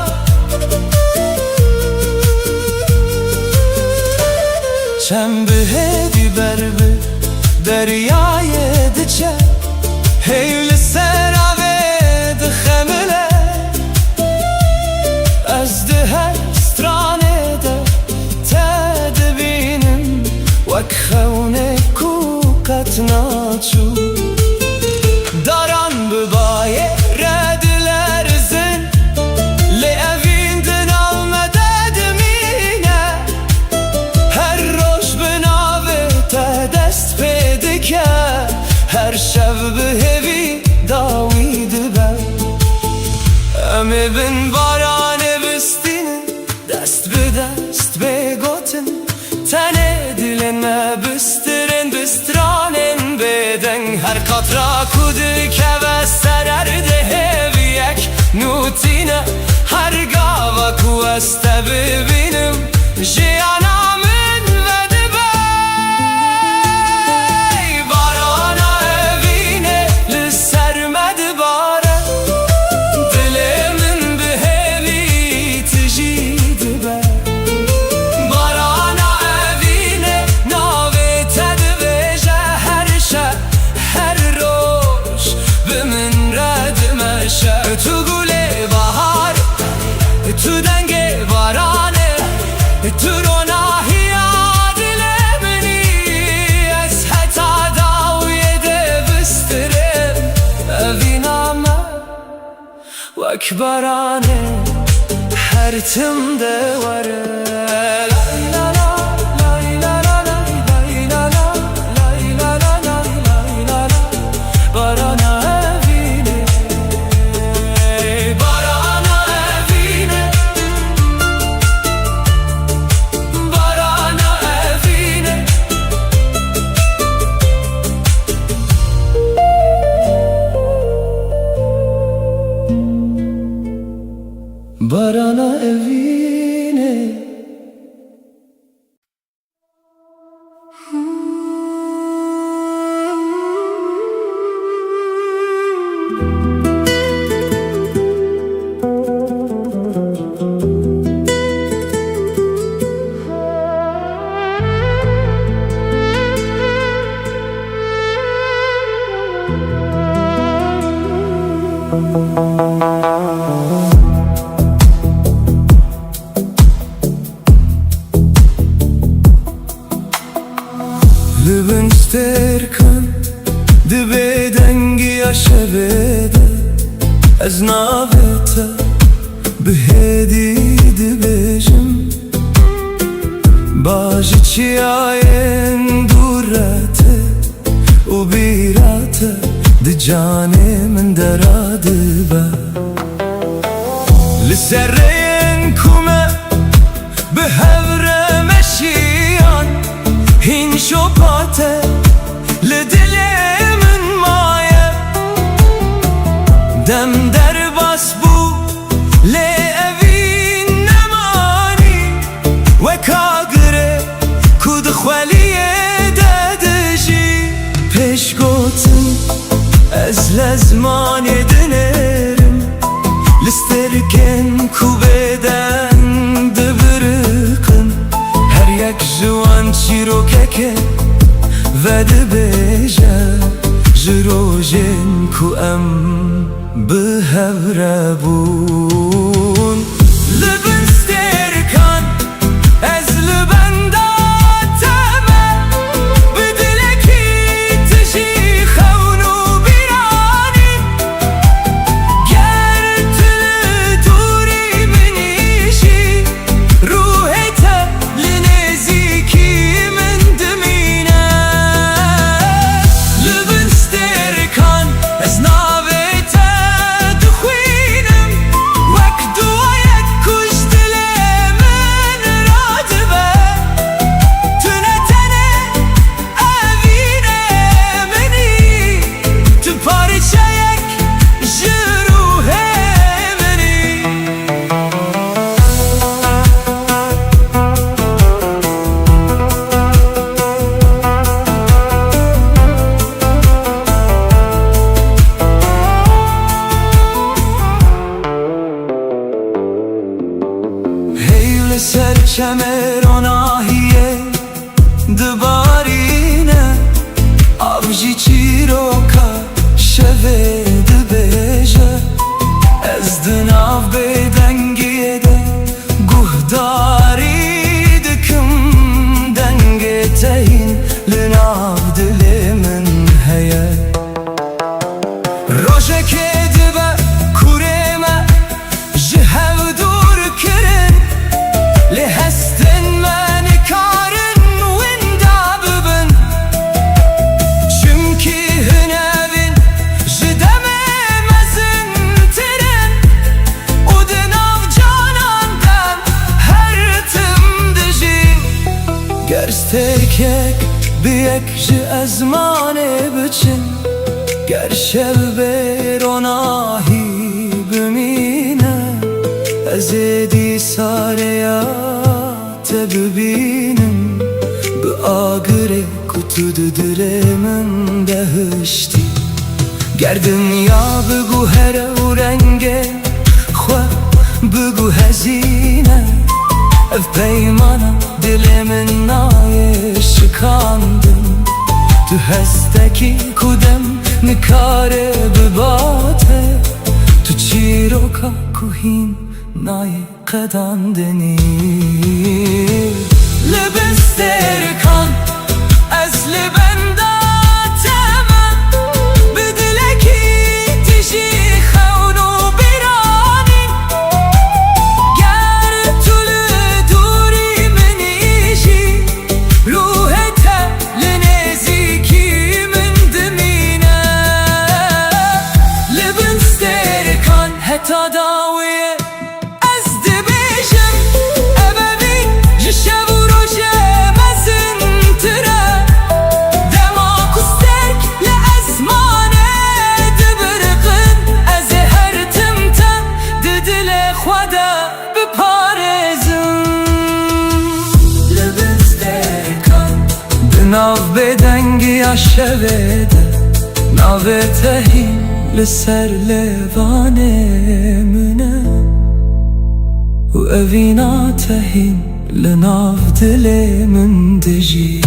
[SPEAKER 1] çem bi hêdî ber bi deryayê diçe hey li ser avê dixemile ez di her stranê de te dibînim wek xewnek ku qet naçû daran bi bayê re dilerizin lê evîn di nav me de dimîne her roj bi navê te dest pê dike her şev bi hêvî dawî dibe em ê bin baranê bistînin dest bi dest bêgotin tenê dilên me bistirin bi stranên bêdeng her qatra ku dikeve ser erdê hêviyek nûtîne her gava ku ez te bibînim jiyana min vedibe barana evîne li ser me dibare dilê min bi hêvî tu jî dibe barana evîne navê te dibêje her şev her roj bi min re dimeşe tu gulê bahar tu dengê baranê tu ronahiya dilê minî ez heta dawiyê de bistirim evîna me wek baranê her tim de were lay la la lay la la lay la la lay la la lay la la barana evîne barana evîne barana evîne barana evîne Libin sterkan dibê dengiya şevê de ez navê te bi hêdî dibêjim Bajı çiyayên durete وبيراته دجاني من درادبه لسرين كومه بهبره مشيان هين شوباته لدلي من مايه دم در باس بو لأبين نماني وكاقره كود خواليه دادجي پیش گوتن از لزمانی دنرم لسترکن کو بدن دبرقن هر یک جوان چیروکه و دبیجه جروجن کو ام بهوره بون لبن سترکن از لبن داتمه بدلکی تجی خونو بیرانی گر تل دوری منیشی روحت لنزیکی من دمینه لبن سترکن از ناویت دخوینم وک دوایت کش دل من رادبه تنه تنه اوینه منی تو پارچه یک جروح منی هیل سر چمران آهیه دبارینه آبجی چیروکا شوه دبیجه از دناو بدنگیه ده گهداری دکم دنگه تهین لناو دل من هیه روشه که دبه کورمه جهو دور کرن لهستن من کارن وندا ببن چمکی هنوین جدمه مزن ترن و دناو جانان دم هر تم دجین گرز ترکک بیک جه ازمانه بچن گر شب بروناهی بمینه از دی ساریات ببینم به آگره کتو دل من بهشتی گر دنیا بگو هر و رنگه خواه بگو هزینه اف پیمانه دل من نای شکاندم تو هستکی کدم نکاره بباته تو چیروکا کوهین نای قداندنی لبن سترکن از لبن داتمه بدلکی تجی خونو بیرانی گر طول دوری منیشی روحت لنزیکی من دمینه لبن سترکن حتی داویه از دبیجم ابوی جشو روشه مزن تره دماغ سترک لازمانه دبرقن از هر تمتم ددل خدا بپارزم لبن سترکن دناو بدنگی شویده ناو تهی لسر لوانه منه و اوینا تهین لناو دل من دجی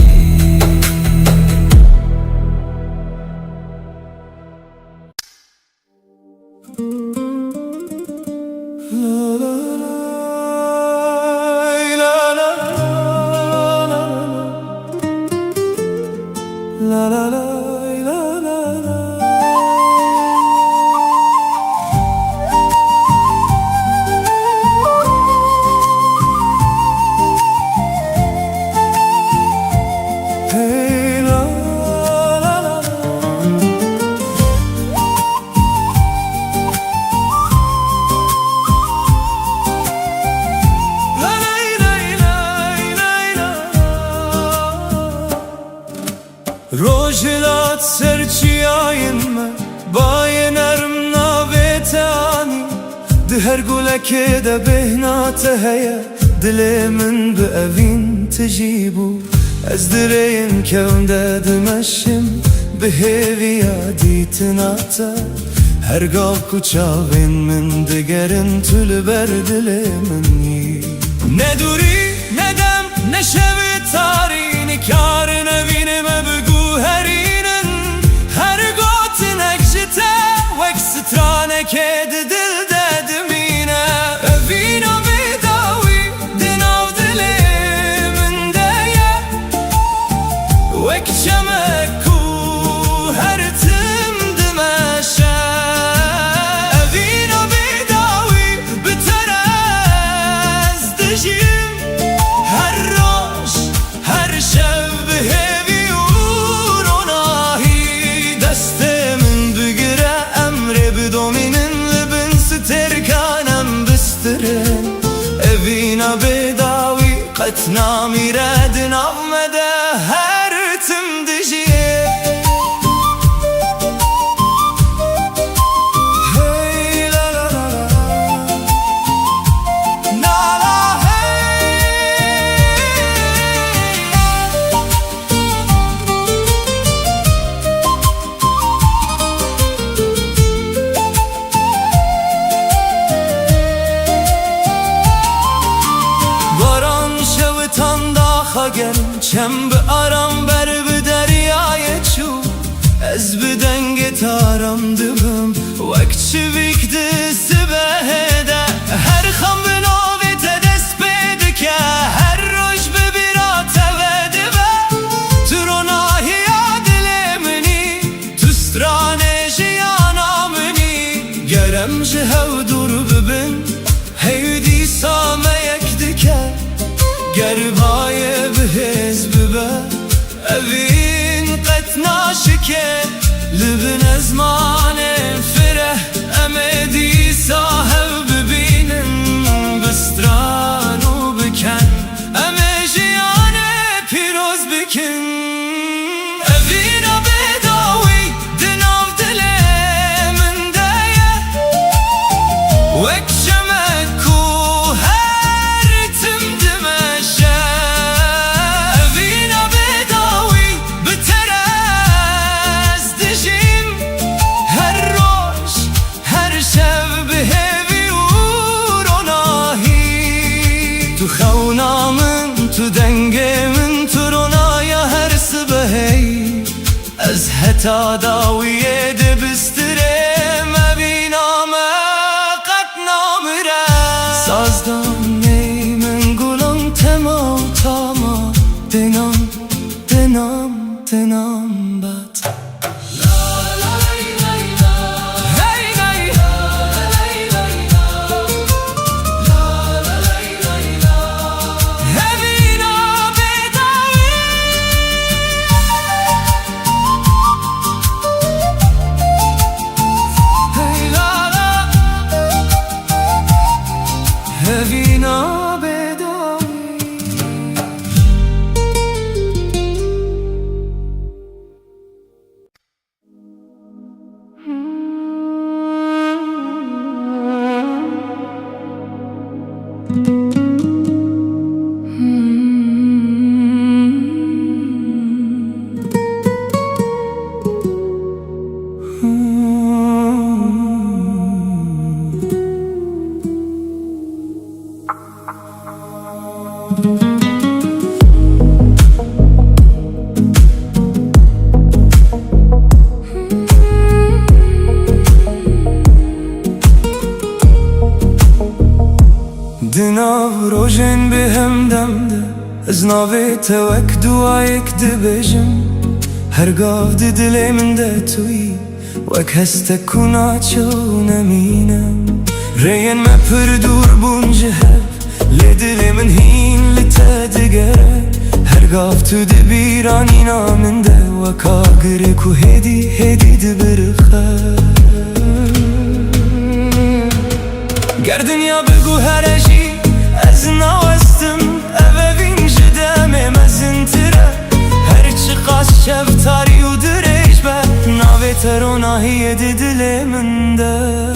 [SPEAKER 1] هر گلک ده بهناته هیا دل من به اوین تجیبو از درین کون ده دمشم به هیویا دیتناتا هرگاه کچاوین من دگرن طول بر دل منی ندوری ندم نشوی تارین کار نوینم بگو هرینن هرگاه تنکجته وک سترانه که دل دادمینه اوینا بیداوی دناو دل من دایه وک چمکو هر تم دمشه اوینا بیداوی بتر از دجیم هر روش هر شب هیوی و روناهی دست من بگیره امر بدومینن لبن سترکانم بسترن اوینا بیداوی قطنا میره دناو مده هر تم دجیه گرم چم به آرام بر به دریای چو از به دنگ تارم دبم وقت چویک دست بهده هر خم به نویت دست بده که هر روش ببیرات وده به تو روناهی دل منی تو سترانه جیانا منی گرم جهو دور ببین هیدی سامه یک دکه گربای بهز ببه اوین قطنا شکه لبن ازمان فره امدی صاحب ببینن بسترانو بکن امجیان پیروز بکن اوینا بداوی دناو دل من دایه وک شمکو خونامن تو دنگ من تو رونایا هر سبهی از حتا داویه ده بستره مبینام قد نامره سازدان نی من گلم تما تاما دنام دنام دنام بد اوینا بداوی دناو روژن به هم دمده از ناوی توک دوایک دبجم هرگاه ده دل من ده توی وک هسته کنا چو نمینم رین ما پر دور بونجه لدل من هین لتا دگره هرگاه تو ده بیرانی نامنده وکا گره کو هدی ده برخه گر دنیا بگو هرشی از نوستم اوین جدم مزن تره هرچی قاس شفتاری و درش به ناوی تروناهی دل من ده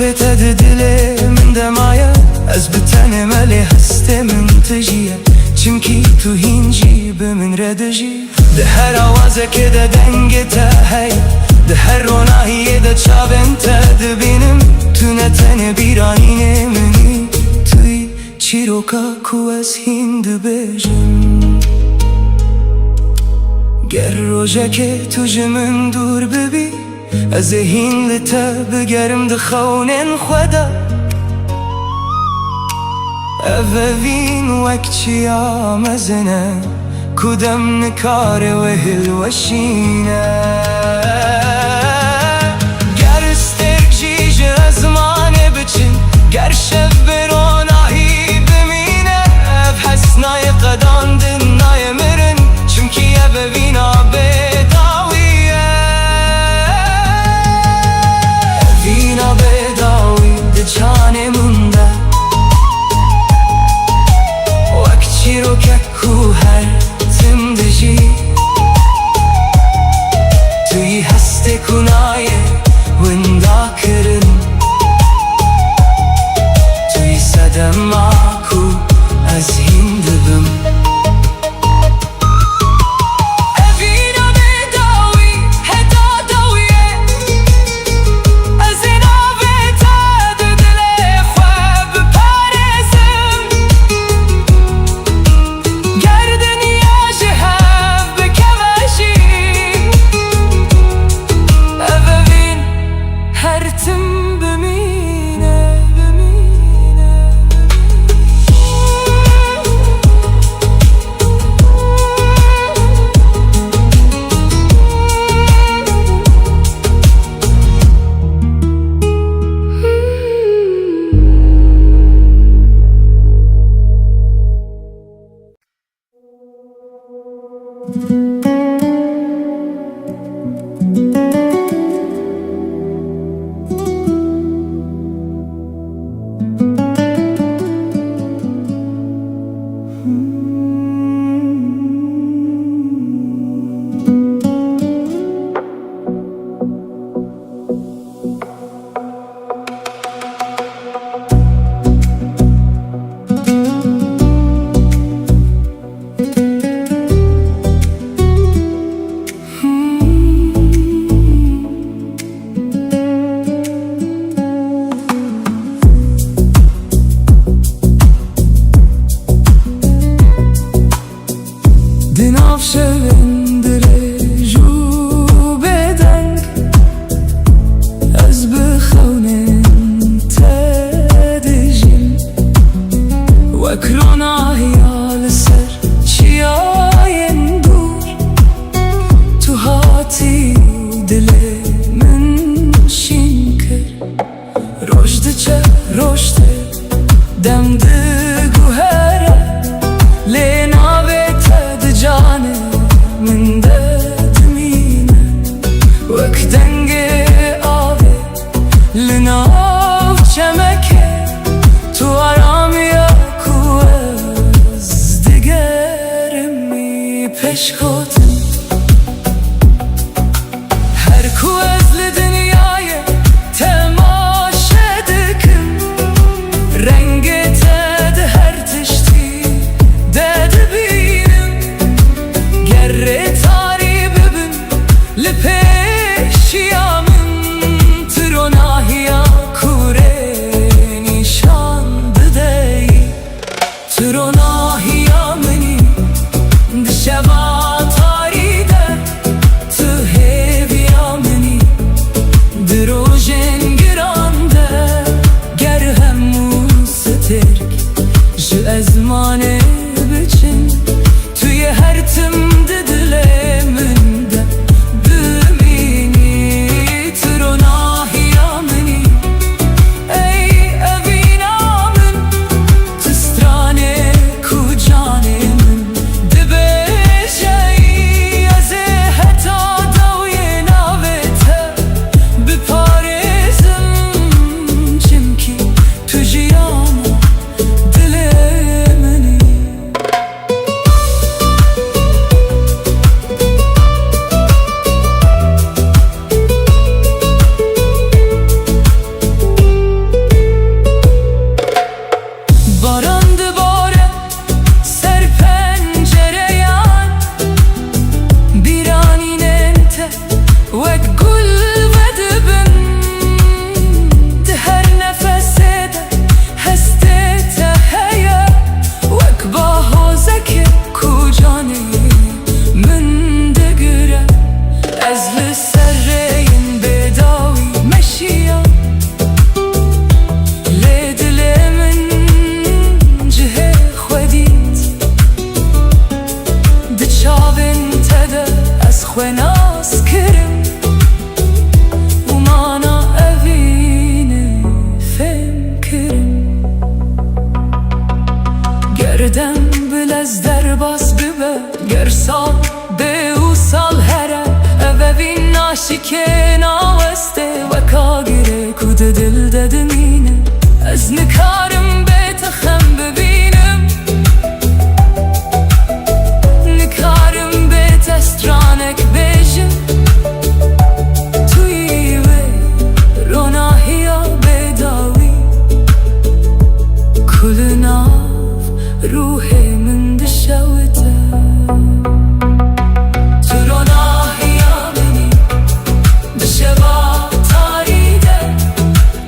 [SPEAKER 1] پت دل من دمایه از بتن ملی هسته من تجیه چمکی تو هینجی به من ردجی ده هر آوازه که ده دنگ تا هی ده هر روناهیه ده چابن تا دبینم تو نتن بیرانین منی توی چیروکا کو از هند بجم گر روژه که تو جمن دور ببی از هین لتا بگرم ده خونن خدا اوین وقت چی آمزنه کدام نکاره و هل وشینه گر استرک جیج ازمانه بچین گر شب بروناهی بمینه اف حسنای قدان دنای مرن چمکی اوین بداویه اوین بداوی ده جانه مونده وقتی رو که کو هر تم دجی توی هسته کنایه وندا کرن توی صدم آکو از هند بم Barandı bore ser pencereyan Birani nente vek gul ve dibin Di her nefese de heste teheye Vek bahozeke kucani min digire Ez li serreyin bedavi meşiyan Lê dilê min cihê xwedît Di çavên te de ez xwe nas kirim û mana evînê fêm kirim Gerdem bilez derbas bibe ger sal bê û sal here Ev evîn naşikê naweste Weka girê ku di dil de dimîne Ez nikarim bê te xem bibînim Nikarim bê te stranek bêjim Tu yî wê ronahiya bêdawî Ku li nav ruhê min dişewite Tu ronahiya minî di şeva tarî de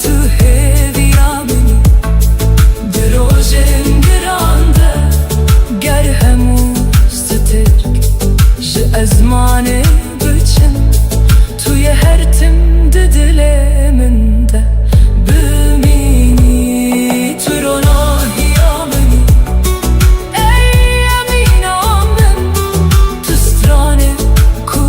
[SPEAKER 1] Tu hêviya minî di rojên giran de Ger hemû stirk ji ezmanê biçin Tu yê her tim di dilê min de bimînî Tu ronahiya minî ey emîna min Tu stranê ku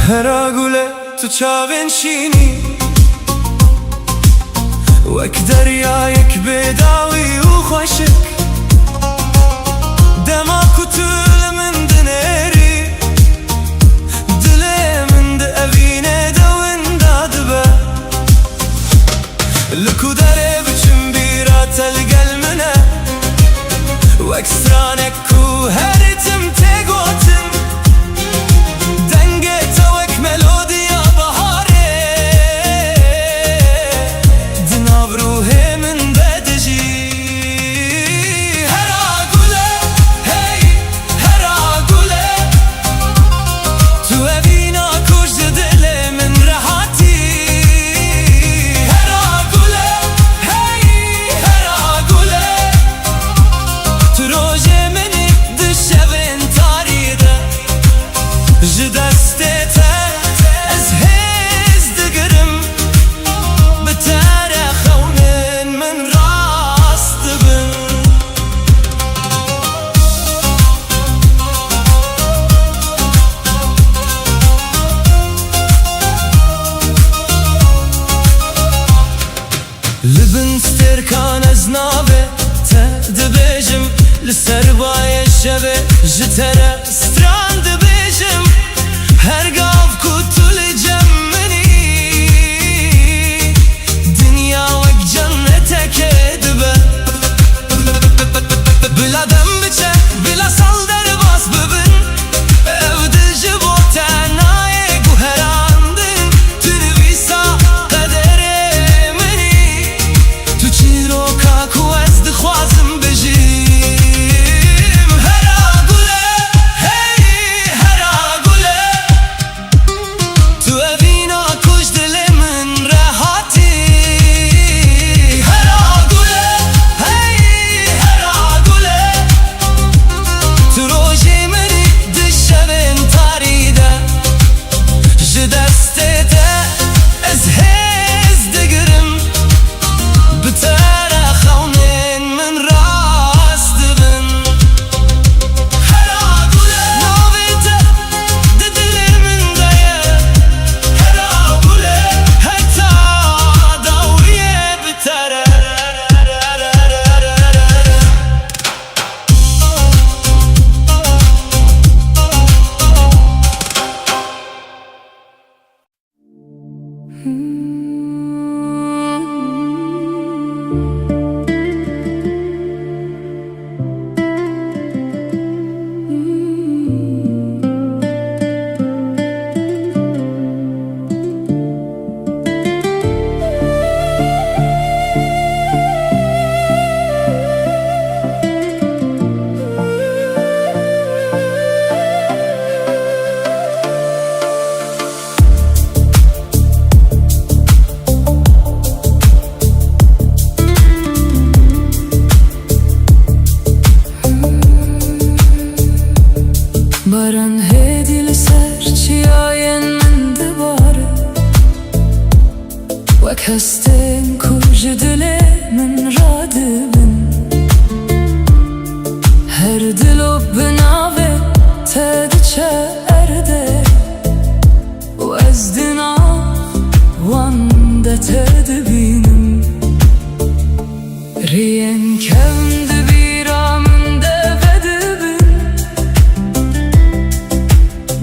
[SPEAKER 1] هرا گوله تو چاوین شینی وەک دەریایەک بێداوی و خۆشک دەما کوتل من دنێری دلێ من دەڤینێ دەوندا دبە لکو دەرێ بچم بیراتە لەگەل منە وەک سترانێک و هەرتم تێگۆتن دەنگێتە وەک مێلۆدیا بەهارێ دناو ڕوحێ من دەدەژی هەرا گولە هەی هەرا گولە تو ئەڤینا کوژدە دلێ من ڕەهاتی هەرا گولە هەی هەرا گولە تو ڕۆژێ منی دشەڤێن تاریدە ji destê te ez hêz digirim bi tere xewnên min rast dibin li bin stêrkan ez navê te dibêjim li ser bayê şevê ji tere stran dibêjim هرگاف ku tu li cem minî dinya wek cenneteke dibe bila dem biçe bila sal derbas bibin ev dil ji bo te nayê guherandin tu nivîsa qederê minî tu çîroka ku ez dixwazim bijîm hera gule hey hera gule tu evîna kuj dilê min rehati hera gule hey hera gule tu rojê minî dişevên tarî de ji destê te ez hêz digirim bi tere xewnên min rast dibin hera gule navê te di dilê min de ye hera gule heta dawiyê bi tere baran hêdî li ser çiyayên min dibare wek hestên ku ji dilê min radibin her dilop bi navê te diçe erde û ez di nav wan de te dibînim rêyên kevn di bîra min de vedibin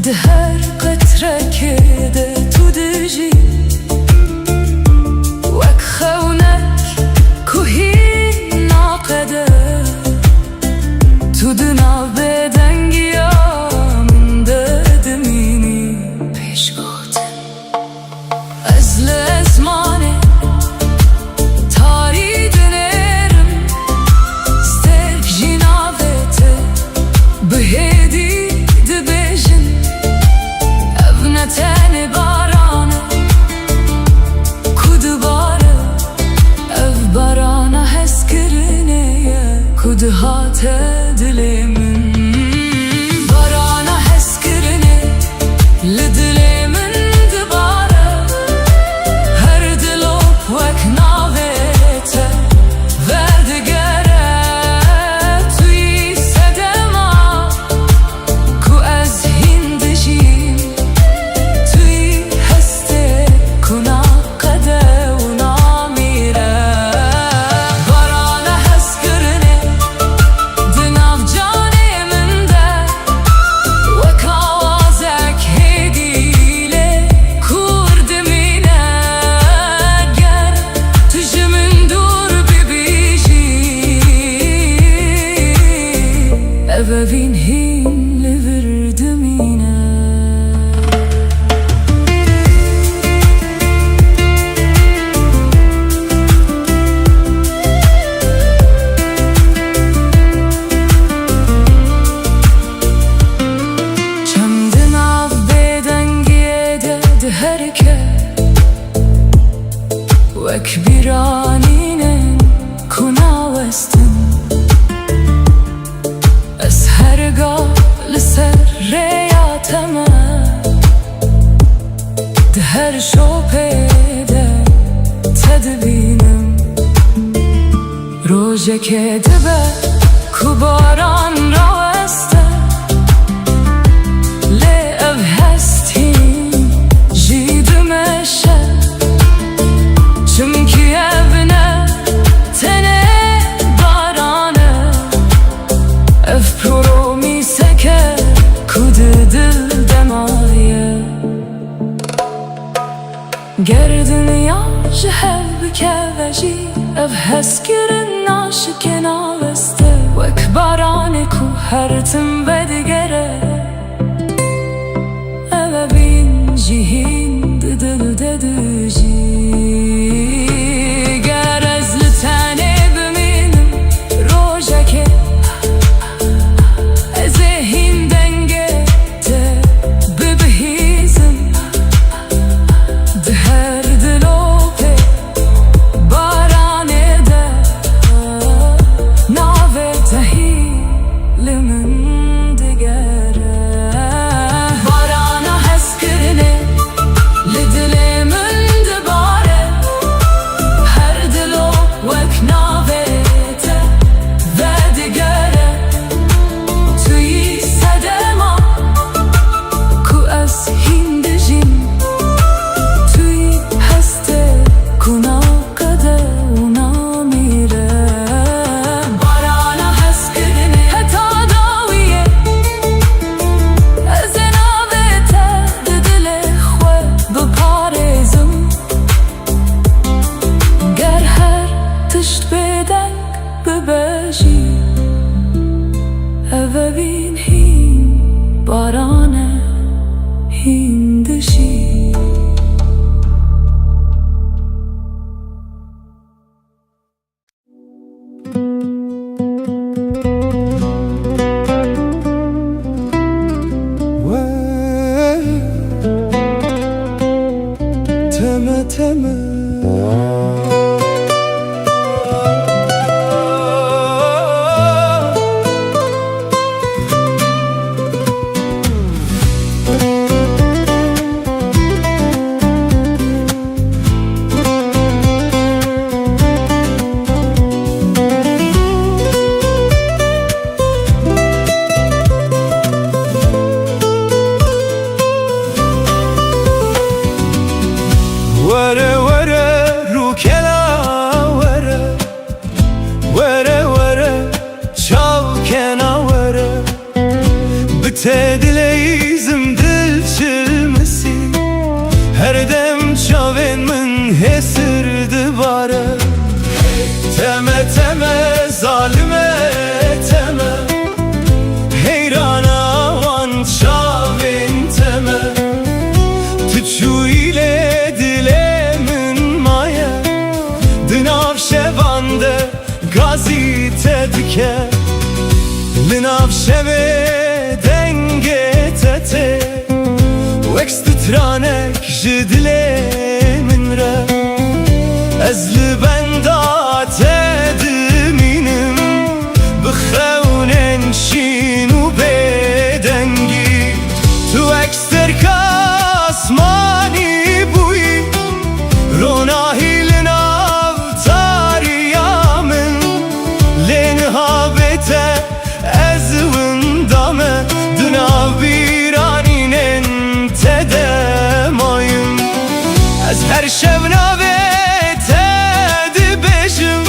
[SPEAKER 1] di her qetrekê de tu dijî wek xewnek ku hîn naqede tu di nav bêdengiya min de dimînî pêşgotin ez li ezmanê tarî dinêrim stêv jî navê te bi hêdî dibêjin ev ne tenê baran e ku dibare ev barana hezkirinê ye ku dihate dilê min barana hezkirinê li dilê min dibare her dilop wek navê te verdigere tu yî sedema
[SPEAKER 3] وك بیرانینن کنا وستن از هرگاه لسر ریاتمه ده هر شوپیده تدبینم روژه که دبه کو باران راوسته لی او هستیم جیدمشه چونکی evne tene barane ev promise ke kudu dil demaye ger dünya jehev bikevejî ev heskirin naşikena veste wek barane ku her tim vedigere ev bin jihin didil dedujî
[SPEAKER 1] Tedileyizim dil çilmesi her dem çavên min hesirdi bare teme teme zalime teme heyrana wan çavên teme tu ile dile min maye dinav şevande gazî tedike linav şeve wek stranek ji dilê min re ez li benda te dimînim bi xewnên şîn û bêdengî tu wek serka asmanî bûyî ronahî li nav tariya min lê nihavê te ez winda me di nav bîranînên te demayim ez her şev navê te dibêjim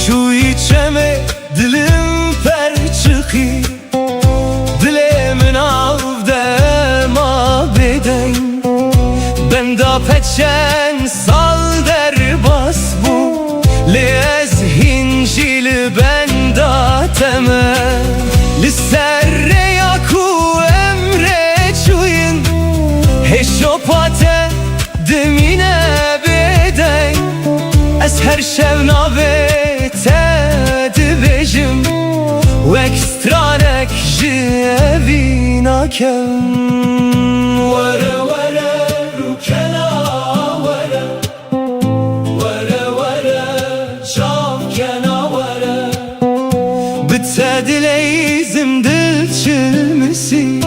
[SPEAKER 1] Şu içeme dilim per çıkı Dilimin avde ma beden Ben da peçen sal der bas bu Lez hincil ben da teme Lisserre yaku emre çuyun Heşopate dimine beden Ez her şev navete dibejim Vekstranek jevina kem Vere vere rukena vere Vere vere çavkena vere Bitse dileyzim dil çilmisi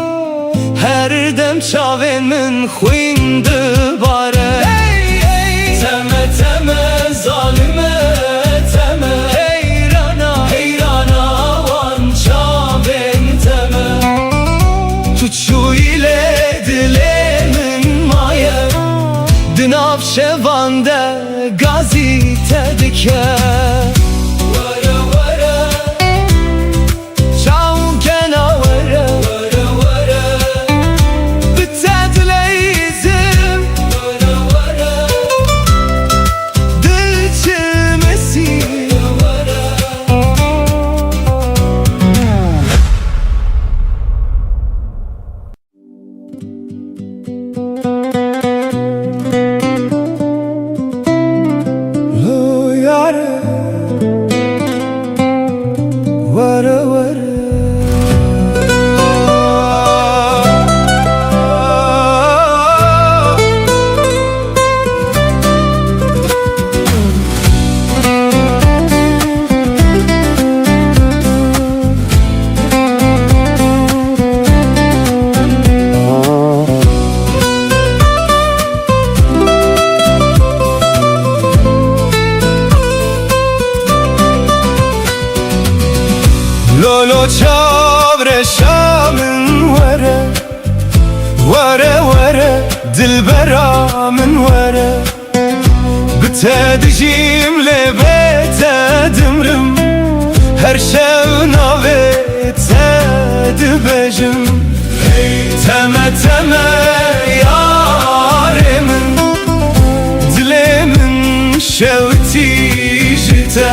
[SPEAKER 1] Her dem çavên min xwîn dibare Teme teme zalime teme Heyrana heyrana wan çavên teme Tu çûyîle dilê min maye Di nav şevan de gazî te dike Lolo çavre şamın vere Vere vere dilbera min vere Bite dijimle bete dimrim Her şev navete dibejim Teme teme yaremin Dilemin şevti jite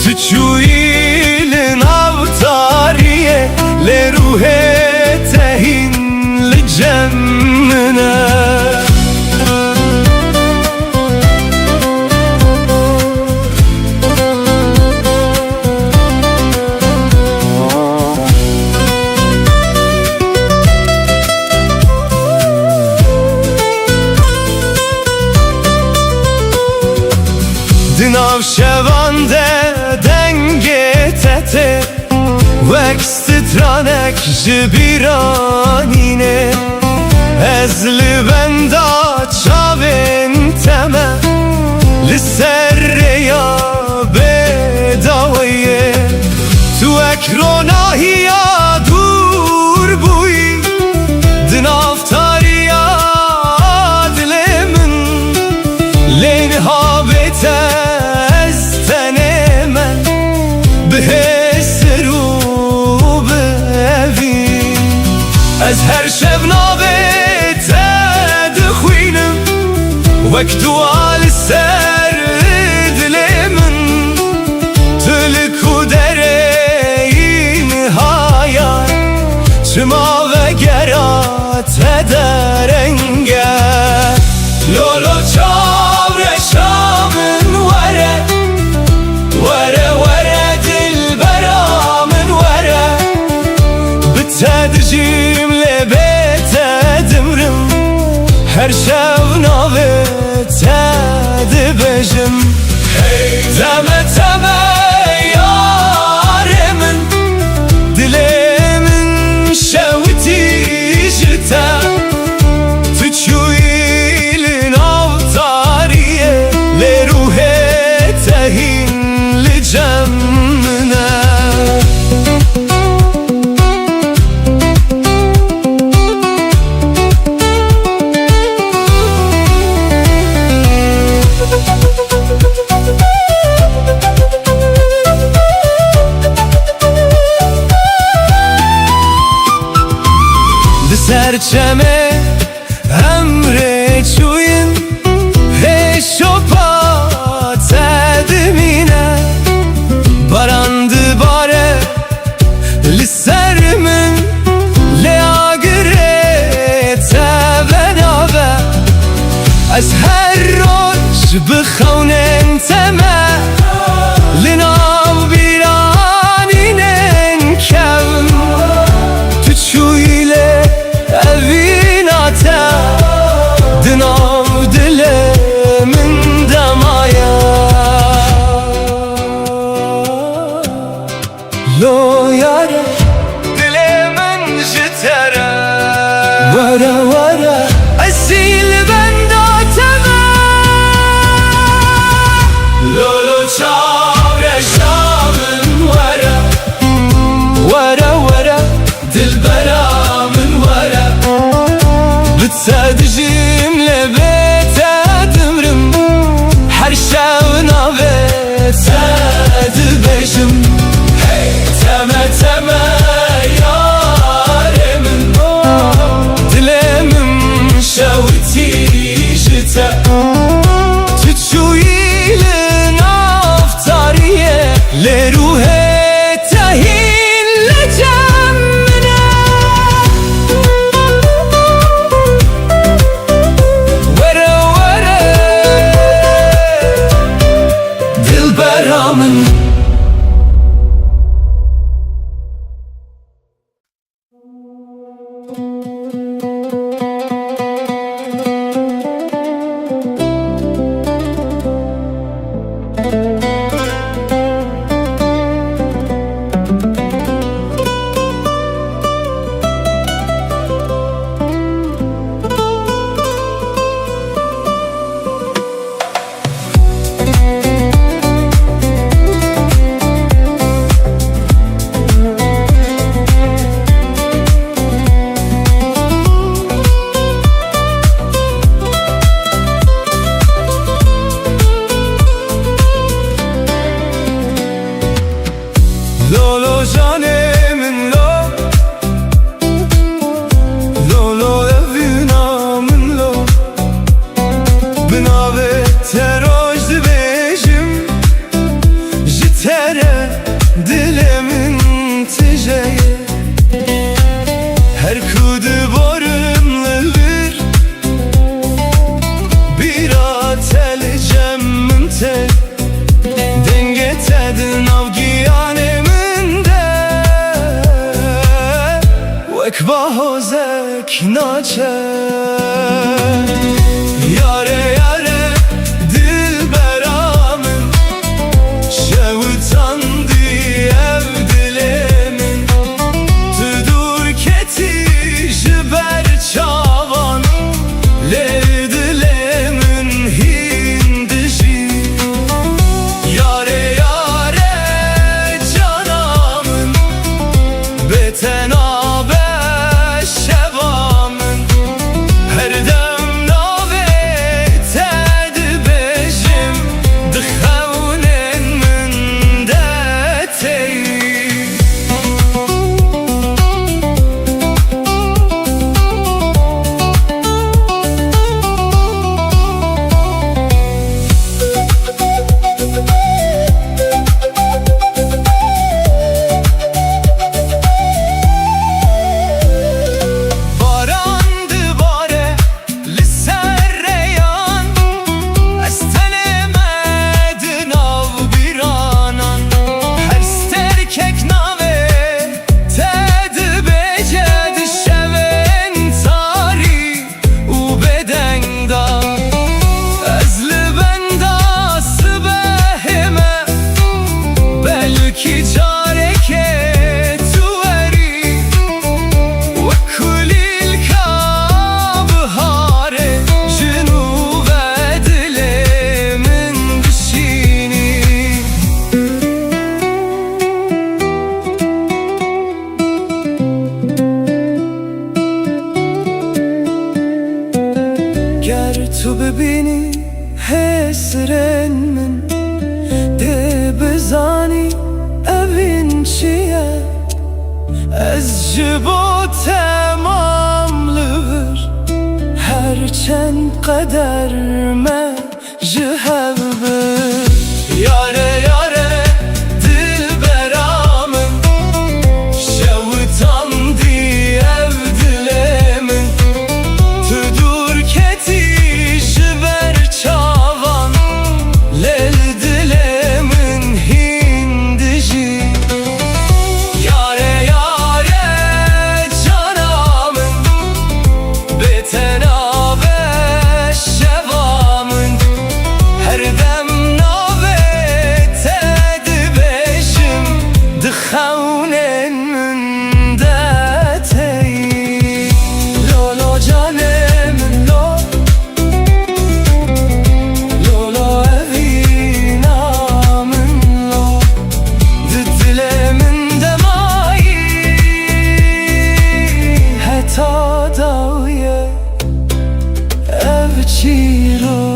[SPEAKER 1] Tüçüyilin avtariye Le ruhe tehin li cemmine Dinav şevande denge tete Vekstitranek jibiranine Ezli benda çavên teme Li serreya bedaweye Tu ekronahiya dur bûyî Di naftariya dilê min Lê nihabete ez tenême Bihê serû bevî Ez her şev navê te dixwînim Wek dua li ser dilê min Tu li ku dereyî nihayat Çima vegera te derenge Lolo çavre şamın vere Vere vere dilbera min vere Bite dijimle bete dimrim Her şev navete dibejim Teme teme yaremin Dilemin şevti jite Tüçüyilin avtariye Le ruhe tehin li cemmine سرچمه امر چوین هشوپات دمینه باراند باره لسر من لیاگره تبنابه از هر روز بخونن تمه لناو بیرانینن کم تو چویله اویناته دناو دل من دمایا لو یاره دل من جتره ورا ورا اصیل بنداتمه لولو چاره شامن ورا ورا ورا دل برامن ورا بتسادجیم لبیت دمرم هر شاونا بتساد بشم تمه تمه یارمن دلمم شوتی جتا تچویل نافتاریه لروح تهین لجمنه ورا ورا دل برامن لولو جانمن لو لولو evina من لو بناوه تروج دبیجم جتره دلمن تجایه هر کود بارم للر بیرا تل جمم تل دنگه تدن avgiyane ekbahozek naçe yare yare dilberamın şevutandı ev dilemin tüdur keti jiber çavan le dilemin hindişi yare yare canamın betena تو ببینی حسرن من ده بزانی اوین چیه از جبو تمام قدر ما جهب Yare yare dilberamın Şevutan diyev dilemin Tüdür keti jiber çavan Lel dilemin hindici Yare yare canamın Betenabe şevamın Her dem خونن من داتي لولو جانم لو لولو أذينا من لو ددل من دماي حتى داوية أبتشيروك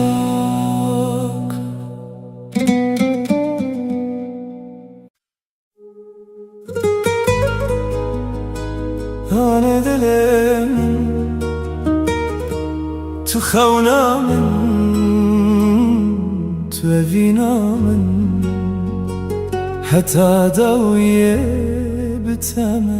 [SPEAKER 1] Hane dilim Tu khawna min Tu evina min Hatta dawiye bitame